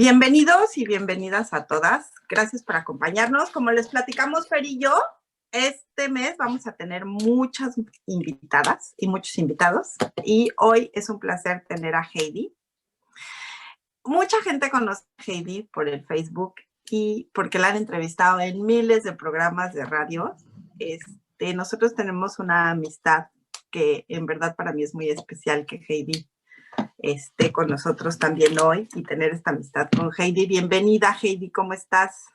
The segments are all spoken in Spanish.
Bienvenidos y bienvenidas a todas. Gracias por acompañarnos. Como les platicamos Fer y yo, este mes vamos a tener muchas invitadas y muchos invitados. Y hoy es un placer tener a Heidi. Mucha gente conoce a Heidi por el Facebook y porque la han entrevistado en miles de programas de radio. Nosotros tenemos una amistad que en verdad para mí es muy especial, que Heidi esté con nosotros también hoy y tener esta amistad con Heidi. Bienvenida, Heidi, ¿cómo estás?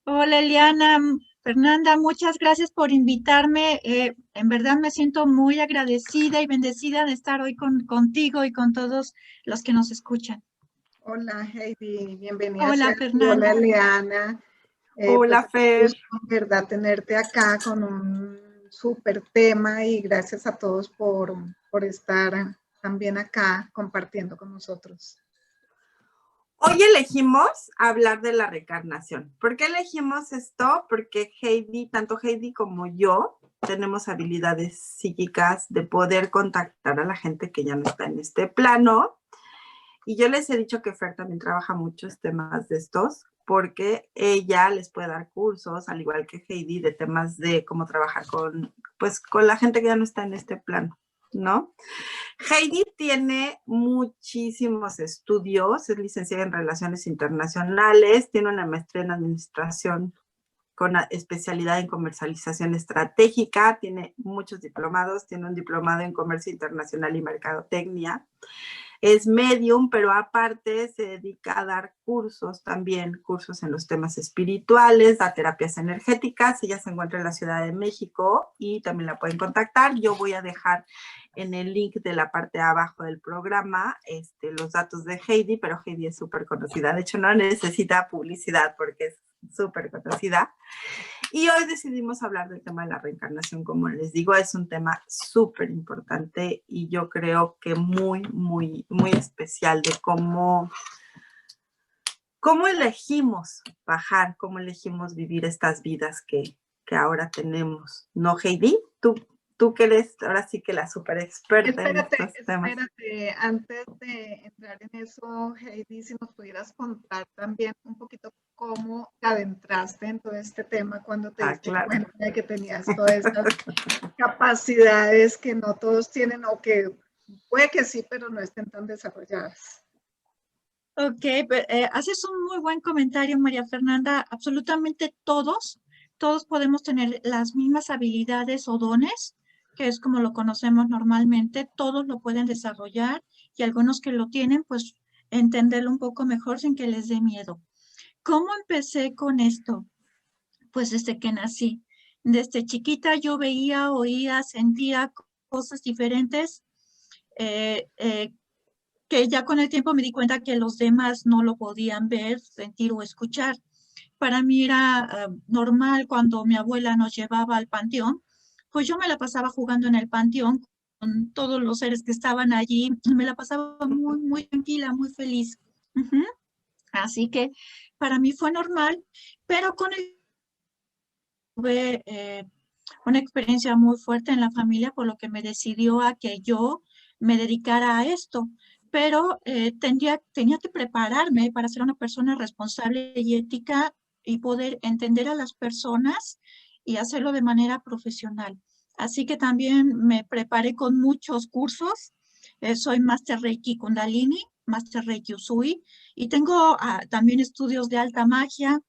Hola, Eliana. Fernanda, muchas gracias por invitarme. En verdad me siento muy agradecida y bendecida de estar hoy contigo y con todos los que nos escuchan. Hola Heidi, bienvenida. Hola, Hola Fernanda. Leana. Hola, Fer. En verdad tenerte acá con un súper tema y gracias a todos por estar también acá compartiendo con nosotros. Hoy elegimos hablar de la reencarnación. ¿Por qué elegimos esto? Porque Heidi, tanto Heidi como yo, tenemos habilidades psíquicas de poder contactar a la gente que ya no está en este plano. Y yo les he dicho que Fer también trabaja muchos temas de estos, porque ella les puede dar cursos, al igual que Heidi, de temas de cómo trabajar con la gente que ya no está en este plano, ¿no? Heidi tiene muchísimos estudios, es licenciada en Relaciones Internacionales, tiene una maestría en Administración con especialidad en Comercialización Estratégica, tiene muchos diplomados, tiene un diplomado en Comercio Internacional y Mercadotecnia. Es medium, pero aparte se dedica a dar cursos también, cursos en los temas espirituales, da terapias energéticas. Ella se encuentra en la Ciudad de México y también la pueden contactar. Yo voy a dejar en el link de la parte de abajo del programa los datos de Heidi, pero Heidi es súper conocida. De hecho, no necesita publicidad porque es súper conocida. Y hoy decidimos hablar del tema de la reencarnación. Como les digo, es un tema súper importante y yo creo que muy, muy, muy especial de cómo elegimos bajar, cómo elegimos vivir estas vidas que ahora tenemos. ¿No, Heidi? Tú que eres ahora sí que la súper experta en estos temas. Espérate, antes de entrar en eso, Heidi, si nos pudieras contar también un poquito cómo te adentraste en todo este tema cuando te diste cuenta de que tenías todas estas capacidades que no todos tienen o que puede que sí, pero no estén tan desarrolladas. Ok, haces un muy buen comentario, María Fernanda. Absolutamente todos podemos tener las mismas habilidades o dones, que es como lo conocemos normalmente. Todos lo pueden desarrollar y algunos que lo tienen, pues entenderlo un poco mejor sin que les dé miedo. ¿Cómo empecé con esto? Pues desde que nací. Desde chiquita yo veía, oía, sentía cosas diferentes. eh, eh, que ya con el tiempo me di cuenta que los demás no lo podían ver, sentir o escuchar. Para mí era normal cuando mi abuela nos llevaba al panteón, pues yo me la pasaba jugando en el panteón con todos los seres que estaban allí, me la pasaba muy, muy tranquila, muy feliz. Así que para mí fue normal, pero con el tuve una experiencia muy fuerte en la familia, por lo que me decidió a que yo me dedicara a esto. Pero tenía que prepararme para ser una persona responsable y ética y poder entender a las personas y hacerlo de manera profesional. Así que también me preparé con muchos cursos. Soy Master Reiki Kundalini, Master Reiki Usui y tengo también estudios de alta magia,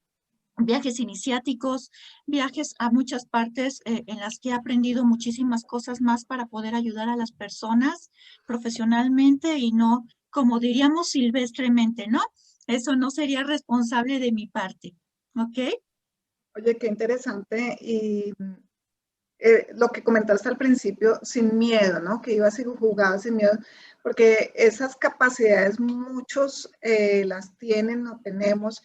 viajes iniciáticos, viajes a muchas partes en las que he aprendido muchísimas cosas más para poder ayudar a las personas profesionalmente y no, como diríamos, silvestremente, ¿no? Eso no sería responsable de mi parte, ¿ok? Oye, qué interesante y lo que comentaste al principio, sin miedo, ¿no? Que ibas y jugabas sin miedo, porque esas capacidades muchos las tienen o tenemos,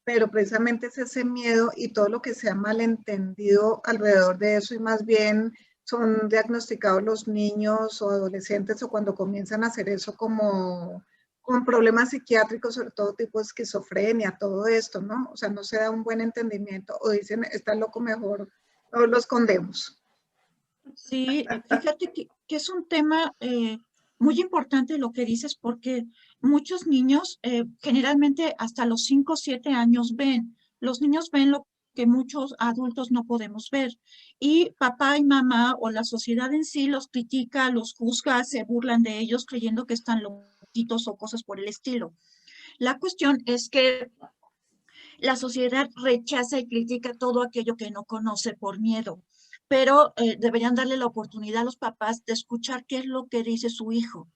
pero precisamente es ese miedo y todo lo que se ha malentendido alrededor de eso y más bien son diagnosticados los niños o adolescentes o cuando comienzan a hacer eso como con problemas psiquiátricos, sobre todo tipo de esquizofrenia, todo esto, ¿no? O sea, no se da un buen entendimiento o dicen, está loco, mejor no lo escondemos. Sí, fíjate que es un tema muy importante lo que dices porque muchos niños, generalmente hasta los 5 o 7 años ven. Los niños ven lo que muchos adultos no podemos ver. Y papá y mamá o la sociedad en sí los critica, los juzga, se burlan de ellos creyendo que están loquitos o cosas por el estilo. La cuestión es que la sociedad rechaza y critica todo aquello que no conoce por miedo, pero deberían darle la oportunidad a los papás de escuchar qué es lo que dice su hijo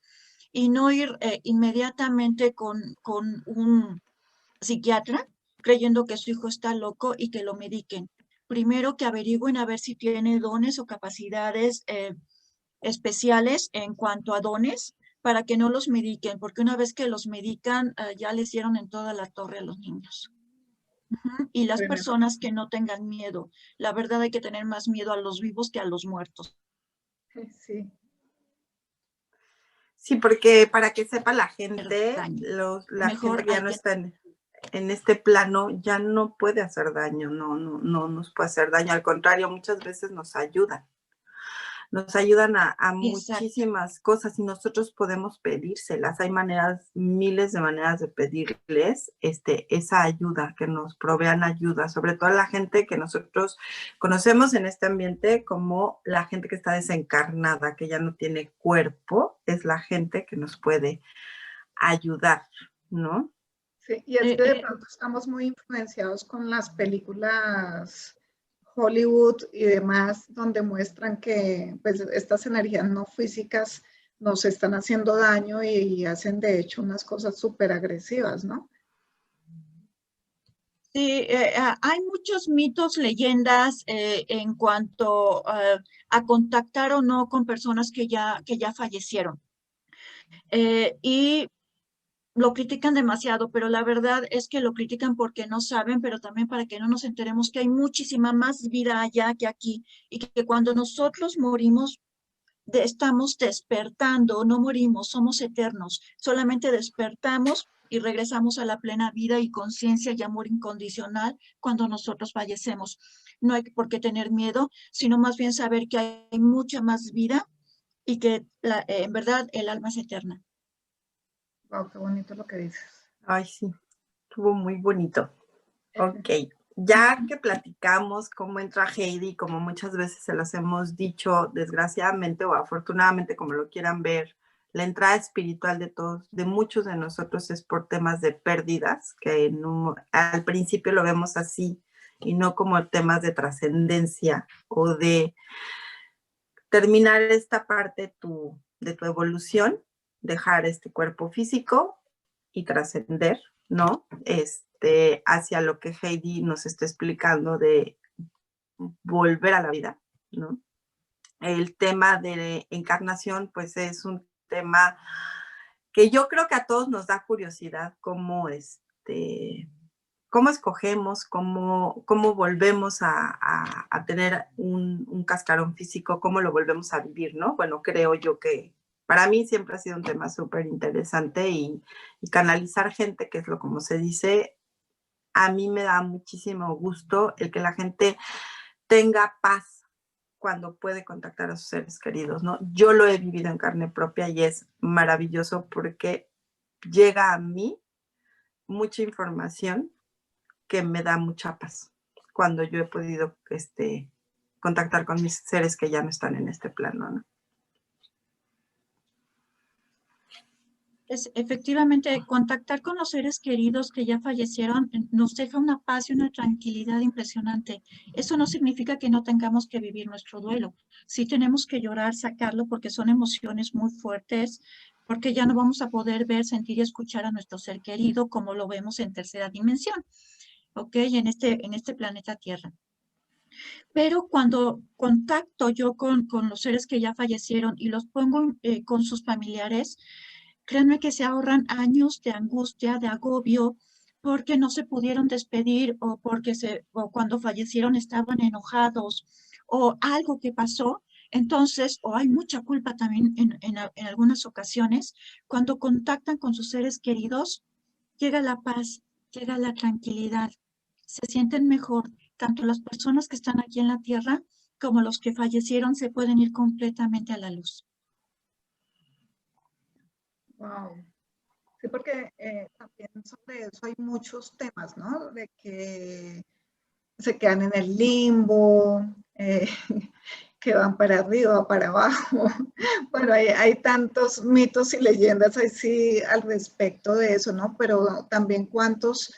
y no ir inmediatamente con un psiquiatra creyendo que su hijo está loco y que lo mediquen. Primero que averigüen a ver si tiene dones o capacidades especiales en cuanto a dones para que no los mediquen, porque una vez que los medican ya les dieron en toda la torre a los niños. Y las Tremendo. personas que no tengan miedo. La verdad hay que tener más miedo a los vivos que a los muertos. Sí. Sí, porque para que sepa la gente, Daño. la Mejor gente que ya hay no que... está en este plano ya no puede hacer daño, no nos puede hacer daño, al contrario, muchas veces nos ayudan a Exacto. muchísimas cosas y nosotros podemos pedírselas. Hay maneras, miles de maneras de pedirles esa ayuda, que nos provean ayuda, sobre todo a la gente que nosotros conocemos en este ambiente como la gente que está desencarnada, que ya no tiene cuerpo, es la gente que nos puede ayudar, ¿no? Sí, y es que de pronto estamos muy influenciados con las películas Hollywood y demás, donde muestran que pues, estas energías no físicas nos están haciendo daño y hacen de hecho unas cosas súper agresivas, ¿no? Sí, hay muchos mitos, leyendas en cuanto a contactar o no con personas que ya fallecieron. Y lo critican demasiado, pero la verdad es que lo critican porque no saben, pero también para que no nos enteremos que hay muchísima más vida allá que aquí y que cuando nosotros morimos, estamos despertando, no morimos, somos eternos, solamente despertamos y regresamos a la plena vida y conciencia y amor incondicional cuando nosotros fallecemos. No hay por qué tener miedo, sino más bien saber que hay mucha más vida y que en verdad el alma es eterna. Wow, qué bonito lo que dices. Ay, sí, estuvo muy bonito. Ok, ya que platicamos cómo entra Heidi, como muchas veces se los hemos dicho, desgraciadamente o afortunadamente, como lo quieran ver, la entrada espiritual de todos, de muchos de nosotros es por temas de pérdidas, que al principio lo vemos así y no como temas de trascendencia o de terminar esta parte de tu evolución, dejar este cuerpo físico y trascender, ¿no? Hacia lo que Heidi nos está explicando de volver a la vida, ¿no? El tema de encarnación, pues es un tema que yo creo que a todos nos da curiosidad cómo escogemos, cómo volvemos a tener un cascarón físico, cómo lo volvemos a vivir, ¿no? Bueno, creo yo que para mí siempre ha sido un tema súper interesante y canalizar gente, que es lo como se dice, a mí me da muchísimo gusto el que la gente tenga paz cuando puede contactar a sus seres queridos, ¿no? Yo lo he vivido en carne propia y es maravilloso porque llega a mí mucha información que me da mucha paz cuando yo he podido contactar con mis seres que ya no están en este plano, ¿no? Efectivamente, contactar con los seres queridos que ya fallecieron nos deja una paz y una tranquilidad impresionante. Eso no significa que no tengamos que vivir nuestro duelo. Sí tenemos que llorar, sacarlo, porque son emociones muy fuertes, porque ya no vamos a poder ver, sentir y escuchar a nuestro ser querido como lo vemos en tercera dimensión, ¿ok? En este planeta Tierra. Pero cuando contacto yo con los seres que ya fallecieron y los pongo con sus familiares, créanme que se ahorran años de angustia, de agobio, porque no se pudieron despedir o porque o cuando fallecieron estaban enojados o algo que pasó. Entonces, o hay mucha culpa también en algunas ocasiones, cuando contactan con sus seres queridos, llega la paz, llega la tranquilidad, se sienten mejor. Tanto las personas que están aquí en la tierra como los que fallecieron se pueden ir completamente a la luz. Wow. Sí, porque también sobre eso hay muchos temas, ¿no? De que se quedan en el limbo, que van para arriba, para abajo. Bueno, hay tantos mitos y leyendas así al respecto de eso, ¿no? Pero también cuántos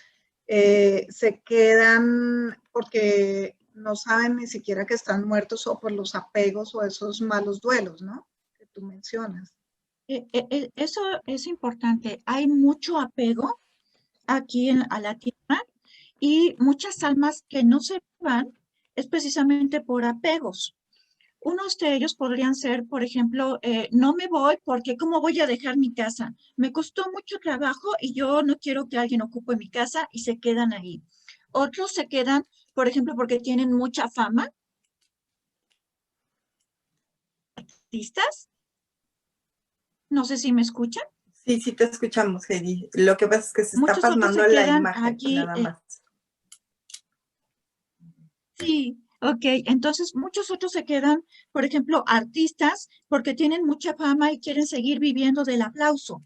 se quedan porque no saben ni siquiera que están muertos o por los apegos o esos malos duelos, ¿no? Que tú mencionas. Eso es importante. Hay mucho apego aquí a la tierra y muchas almas que no se van es precisamente por apegos. Unos de ellos podrían ser, por ejemplo, no me voy porque ¿cómo voy a dejar mi casa? Me costó mucho trabajo y yo no quiero que alguien ocupe mi casa y se quedan ahí. Otros se quedan, por ejemplo, porque tienen mucha fama, artistas. No sé si me escuchan. Sí, sí te escuchamos, Heidi. Lo que pasa es que se está Muchos otros pasando se la quedan imagen, aquí. nada más. Sí, ok. Entonces, muchos otros se quedan, por ejemplo, artistas porque tienen mucha fama y quieren seguir viviendo del aplauso.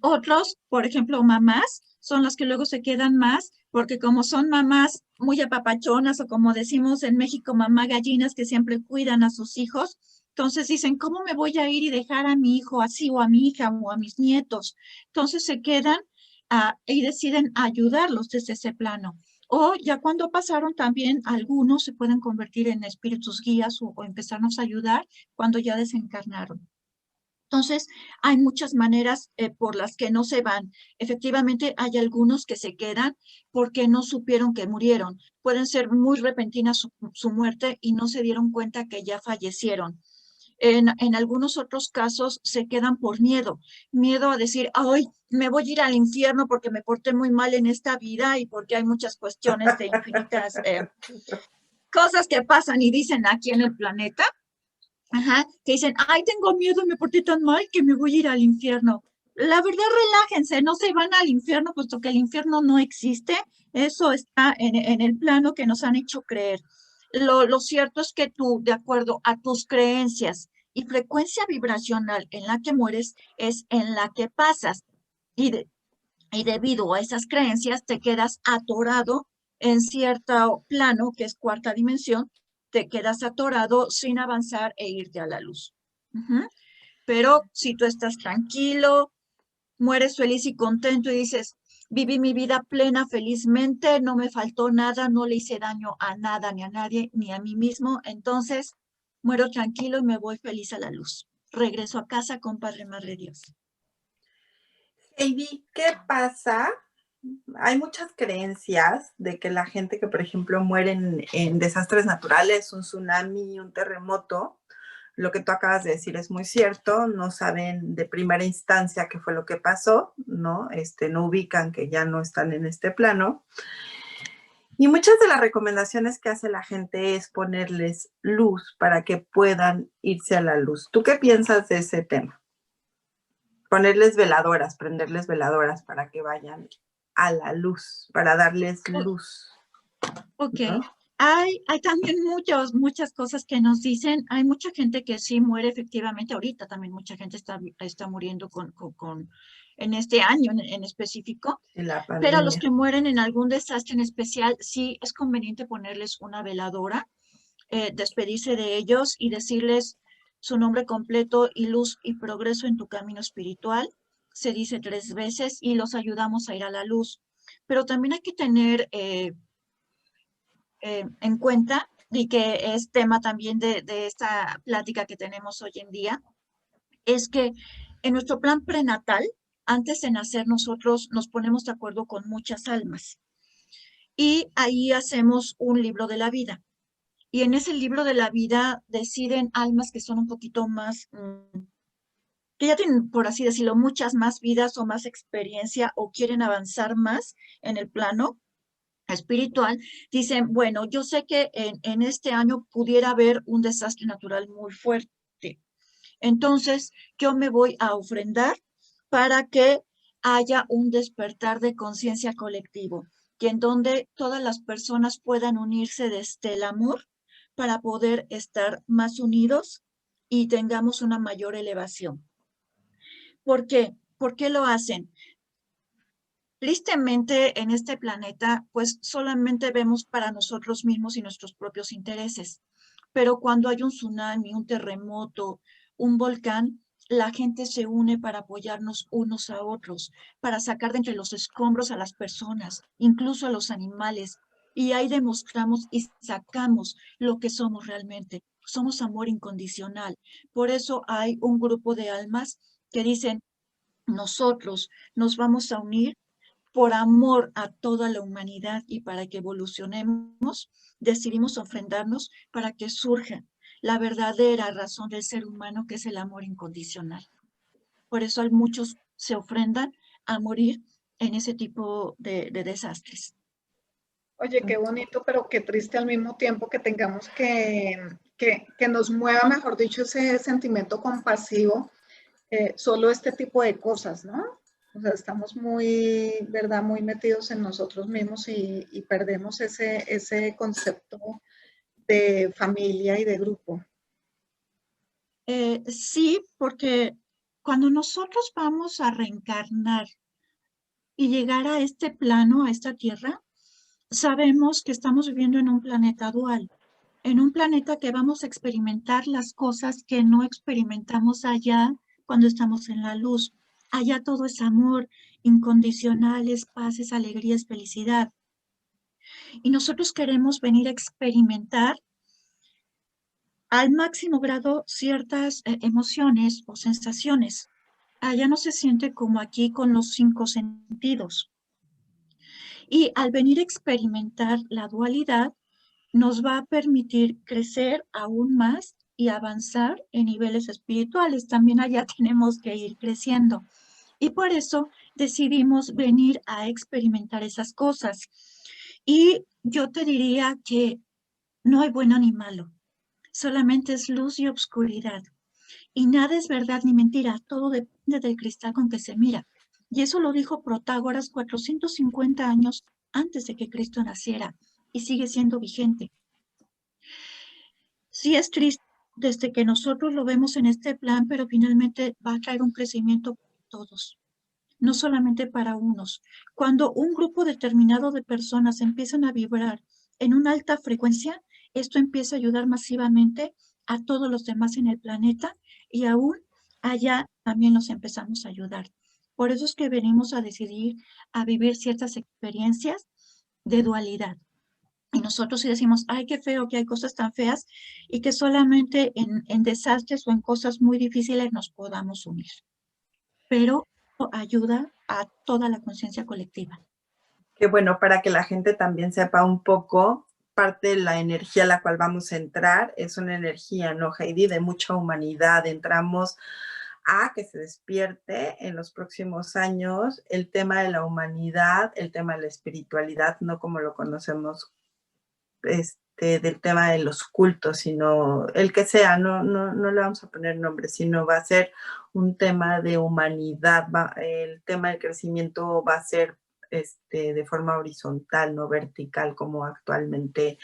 Otros, por ejemplo, mamás, son las que luego se quedan más, porque como son mamás muy apapachonas o como decimos en México, mamá gallinas que siempre cuidan a sus hijos, entonces dicen, ¿cómo me voy a ir y dejar a mi hijo así o a mi hija o a mis nietos? Entonces se quedan y deciden ayudarlos desde ese plano. O ya cuando pasaron también algunos se pueden convertir en espíritus guías o empezarnos a ayudar cuando ya desencarnaron. Entonces, hay muchas maneras por las que no se van. Efectivamente, hay algunos que se quedan porque no supieron que murieron. Pueden ser muy repentinas su muerte y no se dieron cuenta que ya fallecieron. En algunos otros casos se quedan por miedo, miedo a decir, ay, me voy a ir al infierno porque me porté muy mal en esta vida y porque hay muchas cuestiones de infinitas cosas que pasan y dicen aquí en el planeta. Ajá, que dicen, ay, tengo miedo, me porté tan mal que me voy a ir al infierno. La verdad, relájense, no se van al infierno, puesto que el infierno no existe. Eso está en el plano que nos han hecho creer. Lo cierto es que tú, de acuerdo a tus creencias y frecuencia vibracional en la que mueres, es en la que pasas. Y, y debido a esas creencias, te quedas atorado en cierto plano, que es cuarta dimensión, te quedas atorado sin avanzar e irte a la luz. Ujú. Pero si tú estás tranquilo, mueres feliz y contento y dices, viví mi vida plena, felizmente, no me faltó nada, no le hice daño a nada, ni a nadie, ni a mí mismo, entonces muero tranquilo y me voy feliz a la luz. Regreso a casa con Padre, Madre Dios. Heidi, ¿qué pasa? Hay muchas creencias de que la gente que, por ejemplo, muere en desastres naturales, un tsunami, un terremoto, lo que tú acabas de decir es muy cierto, no saben de primera instancia qué fue lo que pasó, ¿no? No ubican que ya no están en este plano. Y muchas de las recomendaciones que hace la gente es ponerles luz para que puedan irse a la luz. ¿Tú qué piensas de ese tema? Ponerles veladoras, prenderles veladoras para que vayan a la luz, para darles luz. Ok. ¿No? Hay también muchas cosas que nos dicen. Hay mucha gente que sí muere efectivamente. Ahorita también mucha gente está muriendo en este año en específico. En la Pero a los pandemia. que mueren en algún desastre en especial, sí es conveniente ponerles una veladora, despedirse de ellos y decirles su nombre completo y luz y progreso en tu camino espiritual. Se dice 3 veces y los ayudamos a ir a la luz. Pero también hay que tener en cuenta, y que es tema también de esta plática que tenemos hoy en día, es que en nuestro plan prenatal, antes de nacer, nosotros nos ponemos de acuerdo con muchas almas y ahí hacemos un libro de la vida. Y en ese libro de la vida deciden almas que son un poquito más, que ya tienen, por así decirlo, muchas más vidas o más experiencia o quieren avanzar más en el plano espiritual, dicen, bueno, yo sé que en este año pudiera haber un desastre natural muy fuerte. Entonces, yo me voy a ofrendar para que haya un despertar de conciencia colectivo y en donde todas las personas puedan unirse desde el amor para poder estar más unidos y tengamos una mayor elevación. ¿Por qué? ¿Por qué lo hacen? Tristemente, en este planeta, pues solamente vemos para nosotros mismos y nuestros propios intereses. Pero cuando hay un tsunami, un terremoto, un volcán, la gente se une para apoyarnos unos a otros, para sacar de entre los escombros a las personas, incluso a los animales. Y ahí demostramos y sacamos lo que somos realmente. Somos amor incondicional. Por eso hay un grupo de almas que dicen, nosotros nos vamos a unir por amor a toda la humanidad y para que evolucionemos, decidimos ofrendarnos para que surja la verdadera razón del ser humano, que es el amor incondicional. Por eso hay muchos se ofrendan a morir en ese tipo de desastres. Oye, qué bonito, pero qué triste al mismo tiempo que tengamos que nos mueva, mejor dicho, ese sentimiento compasivo, solo este tipo de cosas, ¿no? O sea, estamos muy, ¿verdad? Muy metidos en nosotros mismos y perdemos ese concepto de familia y de grupo. Sí, porque cuando nosotros vamos a reencarnar y llegar a este plano, a esta tierra, sabemos que estamos viviendo en un planeta dual, en un planeta que vamos a experimentar las cosas que no experimentamos allá cuando estamos en la luz. Allá todo es amor, incondicionales, paces, alegrías, felicidad. Y nosotros queremos venir a experimentar al máximo grado ciertas emociones o sensaciones. Allá no se siente como aquí con los 5 sentidos. Y al venir a experimentar la dualidad, nos va a permitir crecer aún más y avanzar en niveles espirituales. También allá tenemos que ir creciendo. Y por eso decidimos venir a experimentar esas cosas. Y yo te diría que no hay bueno ni malo, solamente es luz y obscuridad. Y nada es verdad ni mentira, todo depende del cristal con que se mira. Y eso lo dijo Protágoras 450 años antes de que Cristo naciera y sigue siendo vigente. Sí es triste desde que nosotros lo vemos en este plan, pero finalmente va a traer un crecimiento para todos, no solamente para unos. Cuando un grupo determinado de personas empiezan a vibrar en una alta frecuencia, esto empieza a ayudar masivamente a todos los demás en el planeta y aún allá también nos empezamos a ayudar. Por eso es que venimos a decidir a vivir ciertas experiencias de dualidad. Y nosotros sí decimos, ay, qué feo que hay cosas tan feas y que solamente en desastres o en cosas muy difíciles nos podamos unir. Pero ayuda a toda la conciencia colectiva. Qué bueno, para que la gente también sepa un poco, parte de la energía a la cual vamos a entrar es una energía, ¿no, Heidi? De mucha humanidad. Entramos a que se despierte en los próximos años el tema de la humanidad, el tema de la espiritualidad, no como lo conocemos, del tema de los cultos, sino el que sea, no le vamos a poner nombre, sino va a ser un tema de humanidad, el tema del crecimiento va a ser de forma horizontal, no vertical como actualmente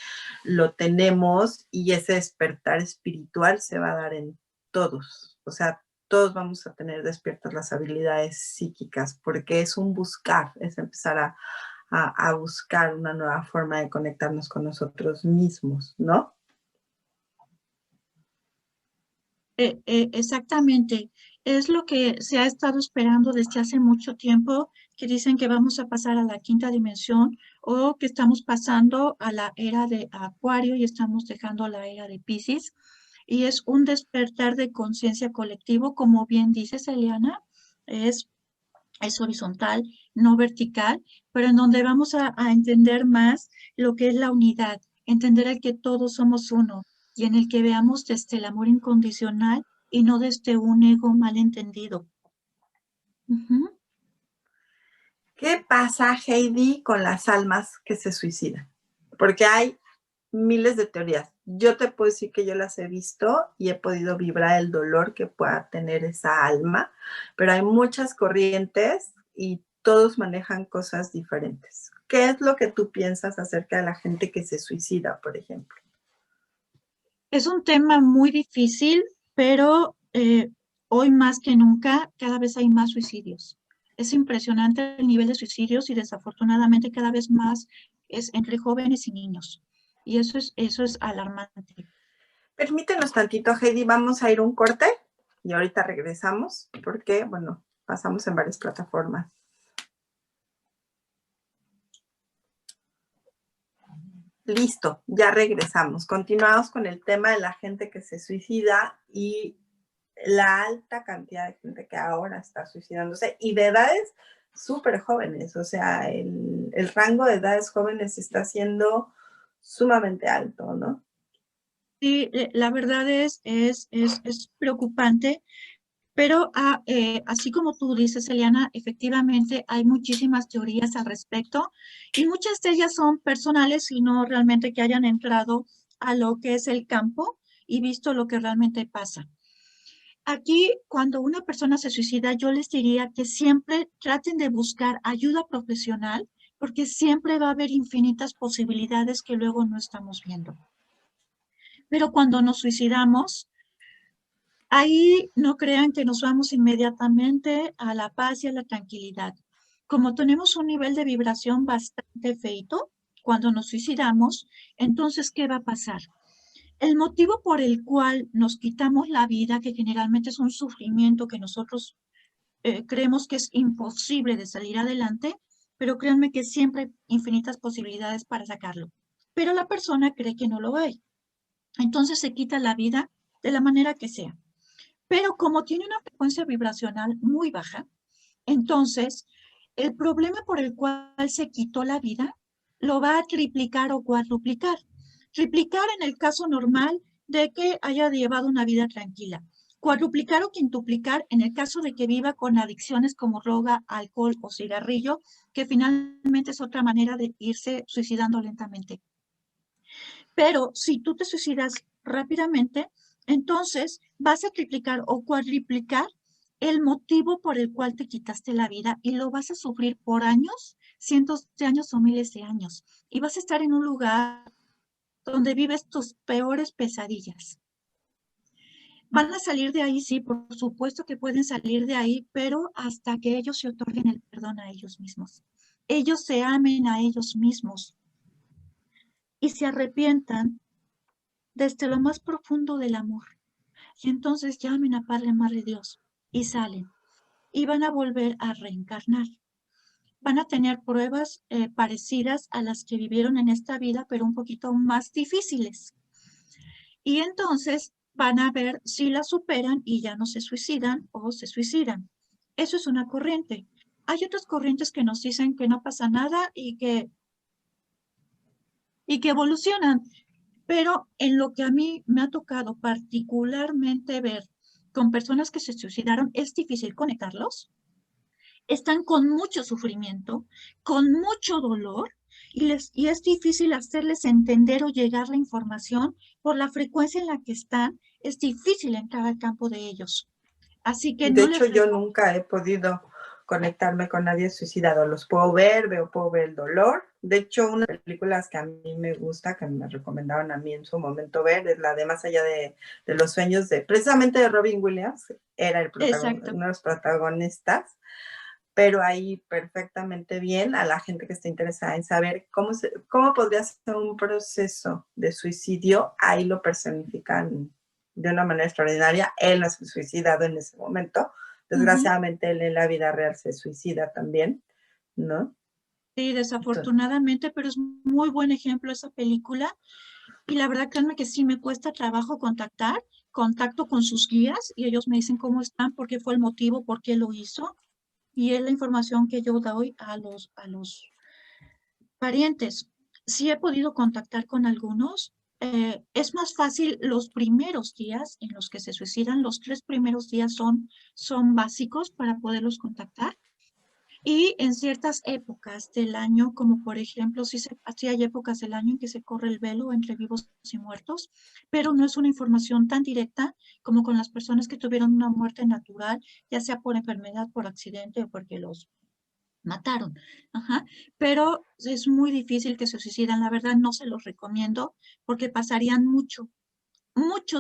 lo tenemos, y ese despertar espiritual se va a dar en todos, o sea, todos vamos a tener despiertas las habilidades psíquicas, porque es un buscar, es empezar a buscar una nueva forma de conectarnos con nosotros mismos, ¿no? Exactamente. Es lo que se ha estado esperando desde hace mucho tiempo, que dicen que vamos a pasar a la quinta dimensión o que estamos pasando a la era de Acuario y estamos dejando la era de Piscis. Y es un despertar de conciencia colectivo, como bien dices, Eliana, es, es horizontal, no vertical, pero en donde vamos a entender más lo que es la unidad, entender el que todos somos uno y en el que veamos desde el amor incondicional y no desde un ego malentendido. Ujú. ¿Qué pasa, Heidi, con las almas que se suicidan? Porque hay miles de teorías. Yo te puedo decir que yo las he visto y he podido vibrar el dolor que pueda tener esa alma, pero hay muchas corrientes y todos manejan cosas diferentes. ¿Qué es lo que tú piensas acerca de la gente que se suicida, por ejemplo? Es un tema muy difícil, pero hoy más que nunca, cada vez hay más suicidios. Es impresionante el nivel de suicidios y desafortunadamente cada vez más es entre jóvenes y niños. Y eso es alarmante. Permítenos tantito, Heidi, vamos a ir un corte y ahorita regresamos porque, bueno, pasamos en varias plataformas. Listo, ya regresamos. Continuamos con el tema de la gente que se suicida y la alta cantidad de gente que ahora está suicidándose y de edades súper jóvenes. O sea, el rango de edades jóvenes está siendo sumamente alto, ¿no? Sí, la verdad es preocupante, pero así como tú dices, Eliana, efectivamente hay muchísimas teorías al respecto y muchas de ellas son personales y no realmente que hayan entrado a lo que es el campo y visto lo que realmente pasa. Aquí, cuando una persona se suicida, yo les diría que siempre traten de buscar ayuda profesional porque siempre va a haber infinitas posibilidades que luego no estamos viendo. Pero cuando nos suicidamos, ahí no crean que nos vamos inmediatamente a la paz y a la tranquilidad. Como tenemos un nivel de vibración bastante feito, cuando nos suicidamos, entonces, ¿qué va a pasar? El motivo por el cual nos quitamos la vida, que generalmente es un sufrimiento que nosotros creemos que es imposible de salir adelante, pero créanme que siempre hay infinitas posibilidades para sacarlo. Pero la persona cree que no lo hay. Entonces se quita la vida de la manera que sea. Pero como tiene una frecuencia vibracional muy baja, entonces el problema por el cual se quitó la vida lo va a triplicar o cuadruplicar. Triplicar en el caso normal de que haya llevado una vida tranquila. Cuadruplicar o quintuplicar en el caso de que viva con adicciones como droga, alcohol o cigarrillo, que finalmente es otra manera de irse suicidando lentamente. Pero si tú te suicidas rápidamente, entonces vas a triplicar o cuadriplicar el motivo por el cual te quitaste la vida y lo vas a sufrir por años, cientos de años o miles de años. Y vas a estar en un lugar donde vives tus peores pesadillas. Van a salir de ahí, sí, por supuesto que pueden salir de ahí, pero hasta que ellos se otorguen el perdón a ellos mismos. Ellos se amen a ellos mismos y se arrepientan desde lo más profundo del amor. Y entonces llamen a Padre, Madre Dios y salen. Y van a volver a reencarnar. Van a tener pruebas parecidas a las que vivieron en esta vida, pero un poquito más difíciles. Y entonces van a ver si la superan y ya no se suicidan o se suicidan. Eso es una corriente. Hay otras corrientes que nos dicen que no pasa nada y que evolucionan. Pero en lo que a mí me ha tocado particularmente ver con personas que se suicidaron, es difícil conectarlos. Están con mucho sufrimiento, con mucho dolor, y es difícil hacerles entender o llegar la información por la frecuencia en la que están. Es difícil entrar al campo de ellos. Así que De no hecho, les yo nunca he podido conectarme con nadie suicidado. Los puedo ver, puedo ver el dolor. De hecho, una de las películas que a mí me gusta, que me recomendaron a mí en su momento ver, es la de Más allá de los sueños, precisamente de Robin Williams. Era uno de los protagonistas, pero ahí perfectamente bien a la gente que está interesada en saber cómo podría ser un proceso de suicidio. Ahí lo personifican de una manera extraordinaria. Él no se ha suicidado en ese momento. Desgraciadamente, él en la vida real se suicida también, ¿no? Sí, desafortunadamente, pero es muy buen ejemplo esa película. Y la verdad, créanme que sí me cuesta trabajo contacto con sus guías y ellos me dicen cómo están, por qué fue el motivo, por qué lo hizo. Y es la información que yo doy a los parientes. Sí he podido contactar con algunos. Es más fácil los primeros días en los que se suicidan. Los 3 primeros días son básicos para poderlos contactar. Y en ciertas épocas del año, como por ejemplo, sí hay épocas del año en que se corre el velo entre vivos y muertos, pero no es una información tan directa como con las personas que tuvieron una muerte natural, ya sea por enfermedad, por accidente o porque los mataron. Ajá. Pero es muy difícil que se suicidan. La verdad, no se los recomiendo porque pasarían mucho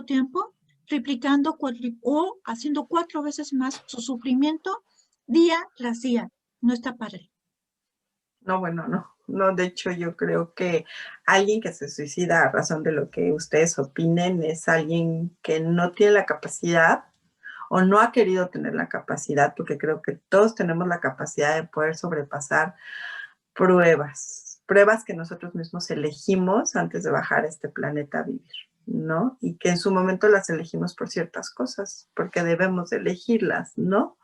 tiempo triplicando o haciendo 4 veces más su sufrimiento día tras día. No está padre. No, bueno, no. No, de hecho, yo creo que alguien que se suicida a razón de lo que ustedes opinen es alguien que no tiene la capacidad o no ha querido tener la capacidad, porque creo que todos tenemos la capacidad de poder sobrepasar pruebas que nosotros mismos elegimos antes de bajar a este planeta a vivir, ¿no? Y que en su momento las elegimos por ciertas cosas, porque debemos elegirlas, ¿no?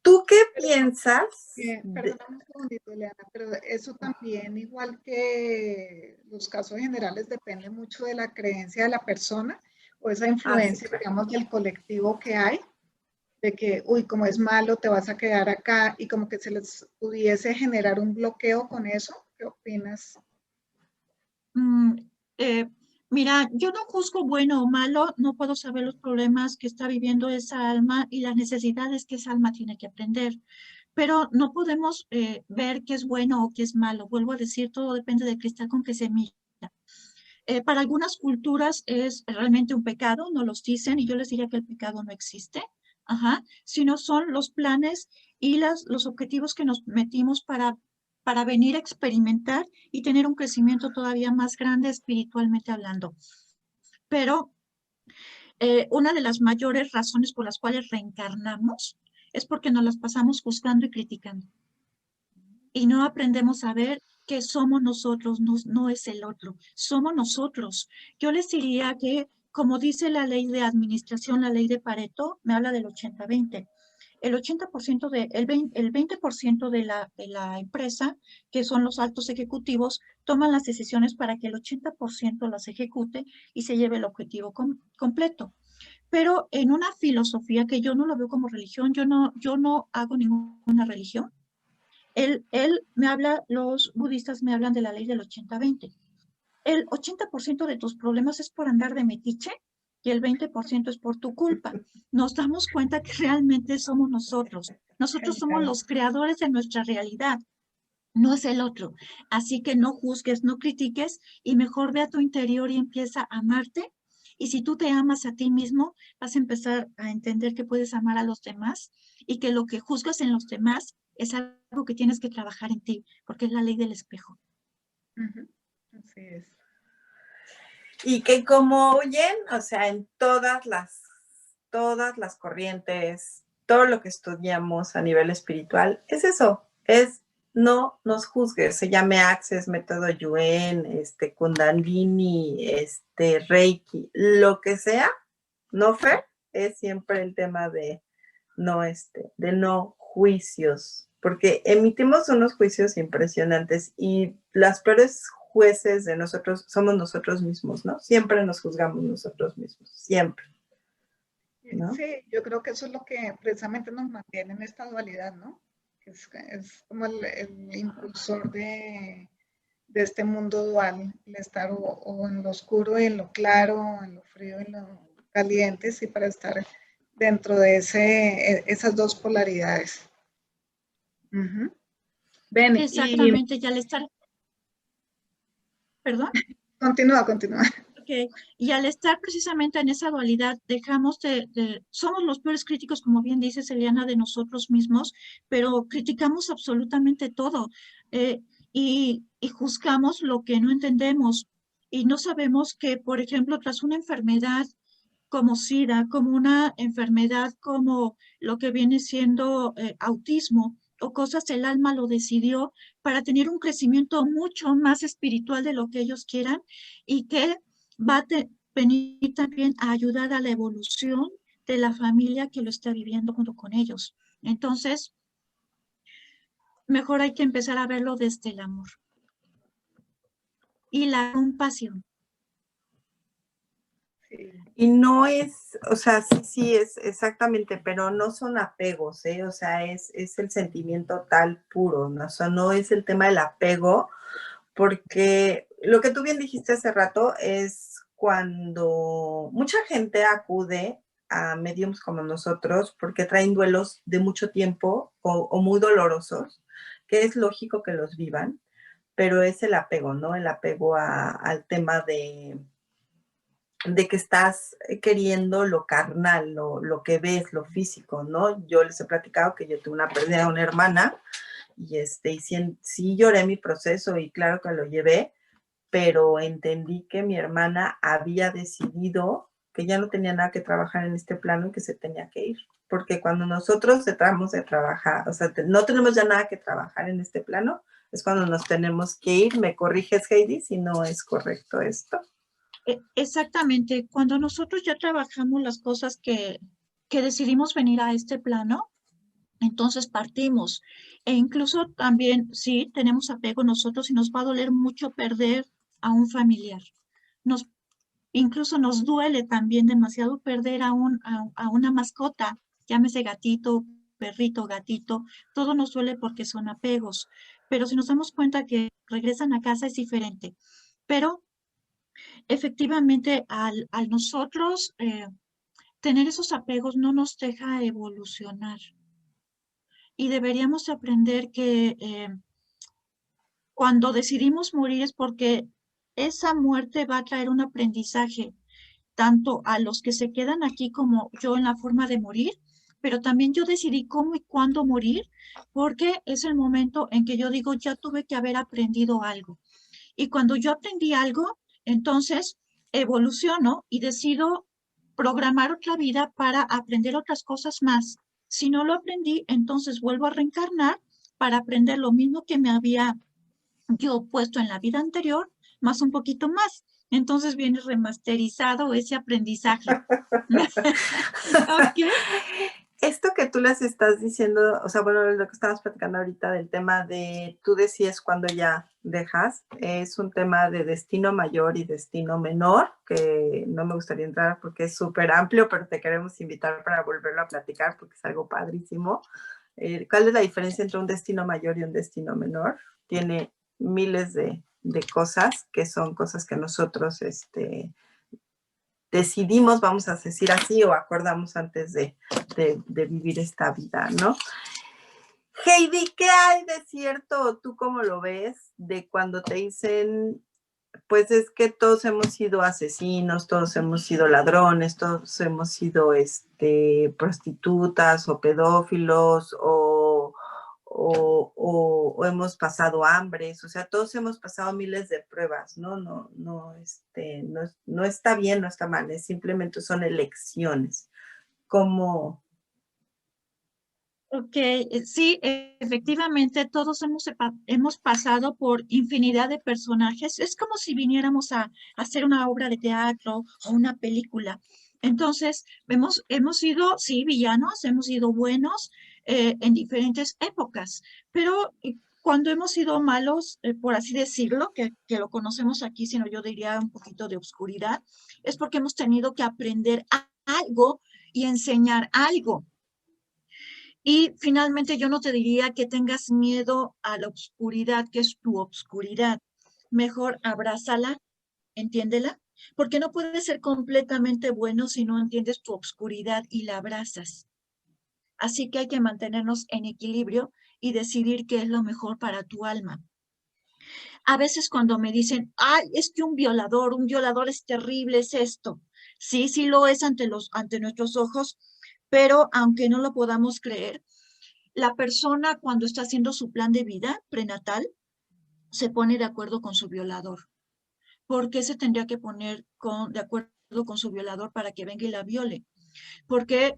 ¿Tú qué piensas? Perdóname un segundito, Eliana, pero eso también, igual que los casos generales, depende mucho de la creencia de la persona o esa influencia, Sí, claro. digamos, del colectivo que hay, de que, uy, como es malo, te vas a quedar acá y como que se les pudiese generar un bloqueo con eso. ¿Qué opinas? Mm, mira, yo no juzgo bueno o malo, no puedo saber los problemas que está viviendo esa alma y las necesidades que esa alma tiene que aprender, pero no podemos ver qué es bueno o qué es malo. Vuelvo a decir, todo depende del cristal con que se mira. Para algunas culturas es realmente un pecado, no los dicen, y yo les diría que el pecado no existe, sino son los planes y los objetivos que nos metimos para venir a experimentar y tener un crecimiento todavía más grande espiritualmente hablando. Pero una de las mayores razones por las cuales reencarnamos es porque nos las pasamos juzgando y criticando. Y no aprendemos a ver que somos nosotros, no es el otro, somos nosotros. Yo les diría que, como dice la ley de administración, la ley de Pareto, me habla del 80-20. El 80% el 20% de la empresa, que son los altos ejecutivos, toman las decisiones para que el 80% las ejecute y se lleve el objetivo completo. Pero en una filosofía que yo no lo veo como religión, yo no hago ninguna religión. Él me habla, los budistas me hablan de la ley del 80-20. El 80% de tus problemas es por andar de metiche y el 20% es por tu culpa. Nos damos cuenta que realmente somos nosotros. Nosotros somos los creadores de nuestra realidad, no es el otro. Así que no juzgues, no critiques y mejor ve a tu interior y empieza a amarte. Y si tú te amas a ti mismo, vas a empezar a entender que puedes amar a los demás y que lo que juzgas en los demás es algo que tienes que trabajar en ti, porque es la ley del espejo. Así es. Y que como oyen, o sea, en todas las corrientes, todo lo que estudiamos a nivel espiritual, es eso, es no nos juzgues, se llame Access, método Yuen, Kundalini, Reiki, lo que sea, no Fer, es siempre el tema de no juicios, porque emitimos unos juicios impresionantes y las peores jueces de nosotros somos nosotros mismos, ¿no? Siempre nos juzgamos nosotros mismos, siempre, ¿no? Sí, yo creo que eso es lo que precisamente nos mantiene en esta dualidad, ¿no? Es como el impulsor de este mundo dual, el estar o en lo oscuro y en lo claro, en lo frío y en lo caliente, sí, para estar dentro de esas dos polaridades. Ven, Exactamente, y al estar, perdón. Continúa. Okay. Y al estar precisamente en esa dualidad, dejamos somos los peores críticos, como bien dices, Eliana, de nosotros mismos, pero criticamos absolutamente todo y juzgamos lo que no entendemos. Y no sabemos que, por ejemplo, tras una enfermedad como SIDA, como una enfermedad como lo que viene siendo autismo o cosas, el alma lo decidió para tener un crecimiento mucho más espiritual de lo que ellos quieran y que va a venir también a ayudar a la evolución de la familia que lo está viviendo junto con ellos. Entonces, mejor hay que empezar a verlo desde el amor y la compasión. Y no es, o sea, sí, es exactamente, pero no son apegos, ¿eh? O sea, es el sentimiento tal puro, ¿no? O sea, no es el tema del apego, porque lo que tú bien dijiste hace rato es cuando mucha gente acude a mediums como nosotros porque traen duelos de mucho tiempo o muy dolorosos, que es lógico que los vivan, pero es el apego, ¿no? El apego al tema de que estás queriendo lo carnal, lo que ves, lo físico, ¿no? Yo les he platicado que yo tuve una pérdida de una hermana y sí lloré mi proceso y claro que lo llevé, pero entendí que mi hermana había decidido que ya no tenía nada que trabajar en este plano y que se tenía que ir. Porque cuando nosotros tratamos de trabajar, o sea, no tenemos ya nada que trabajar en este plano, es cuando nos tenemos que ir. ¿Me corriges, Heidi, si no es correcto esto? Exactamente. Cuando nosotros ya trabajamos las cosas que decidimos venir a este plano, entonces partimos. E incluso también, sí, tenemos apego nosotros y nos va a doler mucho perder a un familiar. Incluso nos duele también demasiado perder a una mascota, llámese gatito, perrito, gatito, todo nos duele porque son apegos. Pero si nos damos cuenta que regresan a casa es diferente. Pero efectivamente, al nosotros tener esos apegos no nos deja evolucionar. Y deberíamos aprender que cuando decidimos morir es porque esa muerte va a traer un aprendizaje, tanto a los que se quedan aquí como yo en la forma de morir, pero también yo decidí cómo y cuándo morir, porque es el momento en que yo digo, ya tuve que haber aprendido algo. Y cuando yo aprendí algo, entonces evoluciono y decido programar otra vida para aprender otras cosas más. Si no lo aprendí, entonces vuelvo a reencarnar para aprender lo mismo que me había yo puesto en la vida anterior, más un poquito más. Entonces viene remasterizado ese aprendizaje. ¿Ok? Esto que tú les estás diciendo, o sea, bueno, lo que estabas platicando ahorita del tema de tú decides cuando ya dejas, es un tema de destino mayor y destino menor, que no me gustaría entrar porque es súper amplio, pero te queremos invitar para volverlo a platicar porque es algo padrísimo. ¿Cuál es la diferencia entre un destino mayor y un destino menor? Tiene miles de cosas que son cosas que nosotros decidimos, vamos a decir así, o acordamos antes de vivir esta vida, ¿no? Heidi, ¿qué hay de cierto, tú cómo lo ves, de cuando te dicen, pues es que todos hemos sido asesinos, todos hemos sido ladrones, todos hemos sido prostitutas o pedófilos o hemos pasado hambres, o sea, todos hemos pasado miles de pruebas, ¿no? No está bien, no está mal, simplemente son elecciones. Como... Ok, sí, efectivamente, todos hemos pasado por infinidad de personajes. Es como si viniéramos a hacer una obra de teatro o una película. Entonces, hemos sido, sí, villanos, hemos sido buenos en diferentes épocas, pero cuando hemos sido malos, por así decirlo, que lo conocemos aquí, sino yo diría un poquito de oscuridad, es porque hemos tenido que aprender algo y enseñar algo. Y finalmente yo no te diría que tengas miedo a la oscuridad, que es tu oscuridad. Mejor abrázala, entiéndela, porque no puedes ser completamente bueno si no entiendes tu oscuridad y la abrazas. Así que hay que mantenernos en equilibrio y decidir qué es lo mejor para tu alma. A veces cuando me dicen, ay, es que un violador es terrible, es esto. Sí, sí lo es ante nuestros ojos, pero aunque no lo podamos creer, la persona cuando está haciendo su plan de vida prenatal se pone de acuerdo con su violador. ¿Por qué se tendría que poner de acuerdo con su violador para que venga y la viole? Porque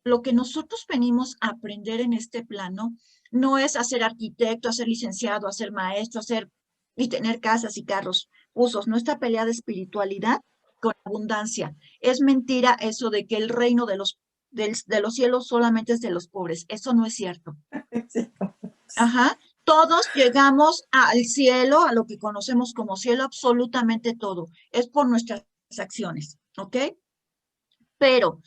lo que nosotros venimos a aprender en este plano no es a ser arquitecto, a ser licenciado, a ser maestro, y tener casas y carros, usos. Nuestra pelea de espiritualidad con abundancia. Es mentira eso de que el reino de los cielos solamente es de los pobres. Eso no es cierto. Ajá. Todos llegamos al cielo, a lo que conocemos como cielo, absolutamente todo. Es por nuestras acciones, ¿ok? Pero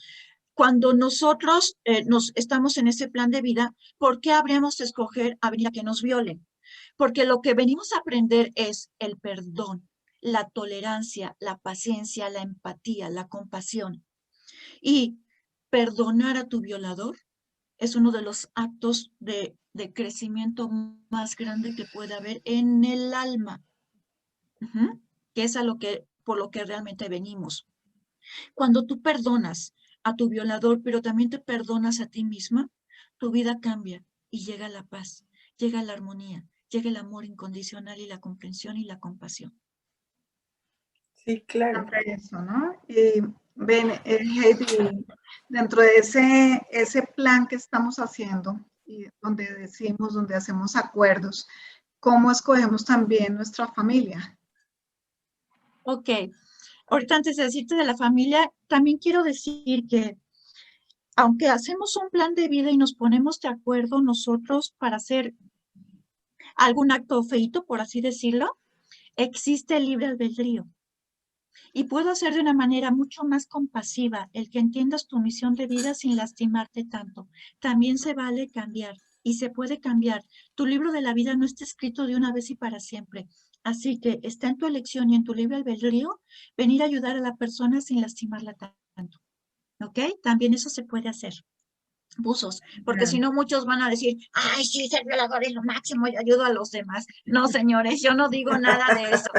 cuando nosotros nos estamos en ese plan de vida, ¿por qué habríamos de escoger a venir a que nos violen? Porque lo que venimos a aprender es el perdón, la tolerancia, la paciencia, la empatía, la compasión. Y perdonar a tu violador es uno de los actos de crecimiento más grande que puede haber en el alma, que es por lo que realmente venimos. Cuando tú perdonas a tu violador, pero también te perdonas a ti misma, tu vida cambia y llega la paz, llega la armonía, llega el amor incondicional y la comprensión y la compasión. Sí, claro. Eso, ¿no? Y ven, Heidi, dentro de ese plan que estamos haciendo y donde decimos, donde hacemos acuerdos, ¿cómo escogemos también nuestra familia? Ok, ahorita antes de decirte de la familia, también quiero decir que aunque hacemos un plan de vida y nos ponemos de acuerdo nosotros para hacer algún acto feito, por así decirlo, existe el libre albedrío. Y puedo hacer de una manera mucho más compasiva el que entiendas tu misión de vida sin lastimarte tanto. También se vale cambiar y se puede cambiar. Tu libro de la vida no está escrito de una vez y para siempre. Así que está en tu elección y en tu libre albedrío venir a ayudar a la persona sin lastimarla tanto. ¿Ok? También eso se puede hacer. Buzos, porque si no muchos van a decir, ay, sí, ser violador es lo máximo, yo ayudo a los demás. No, señores, yo no digo nada de eso.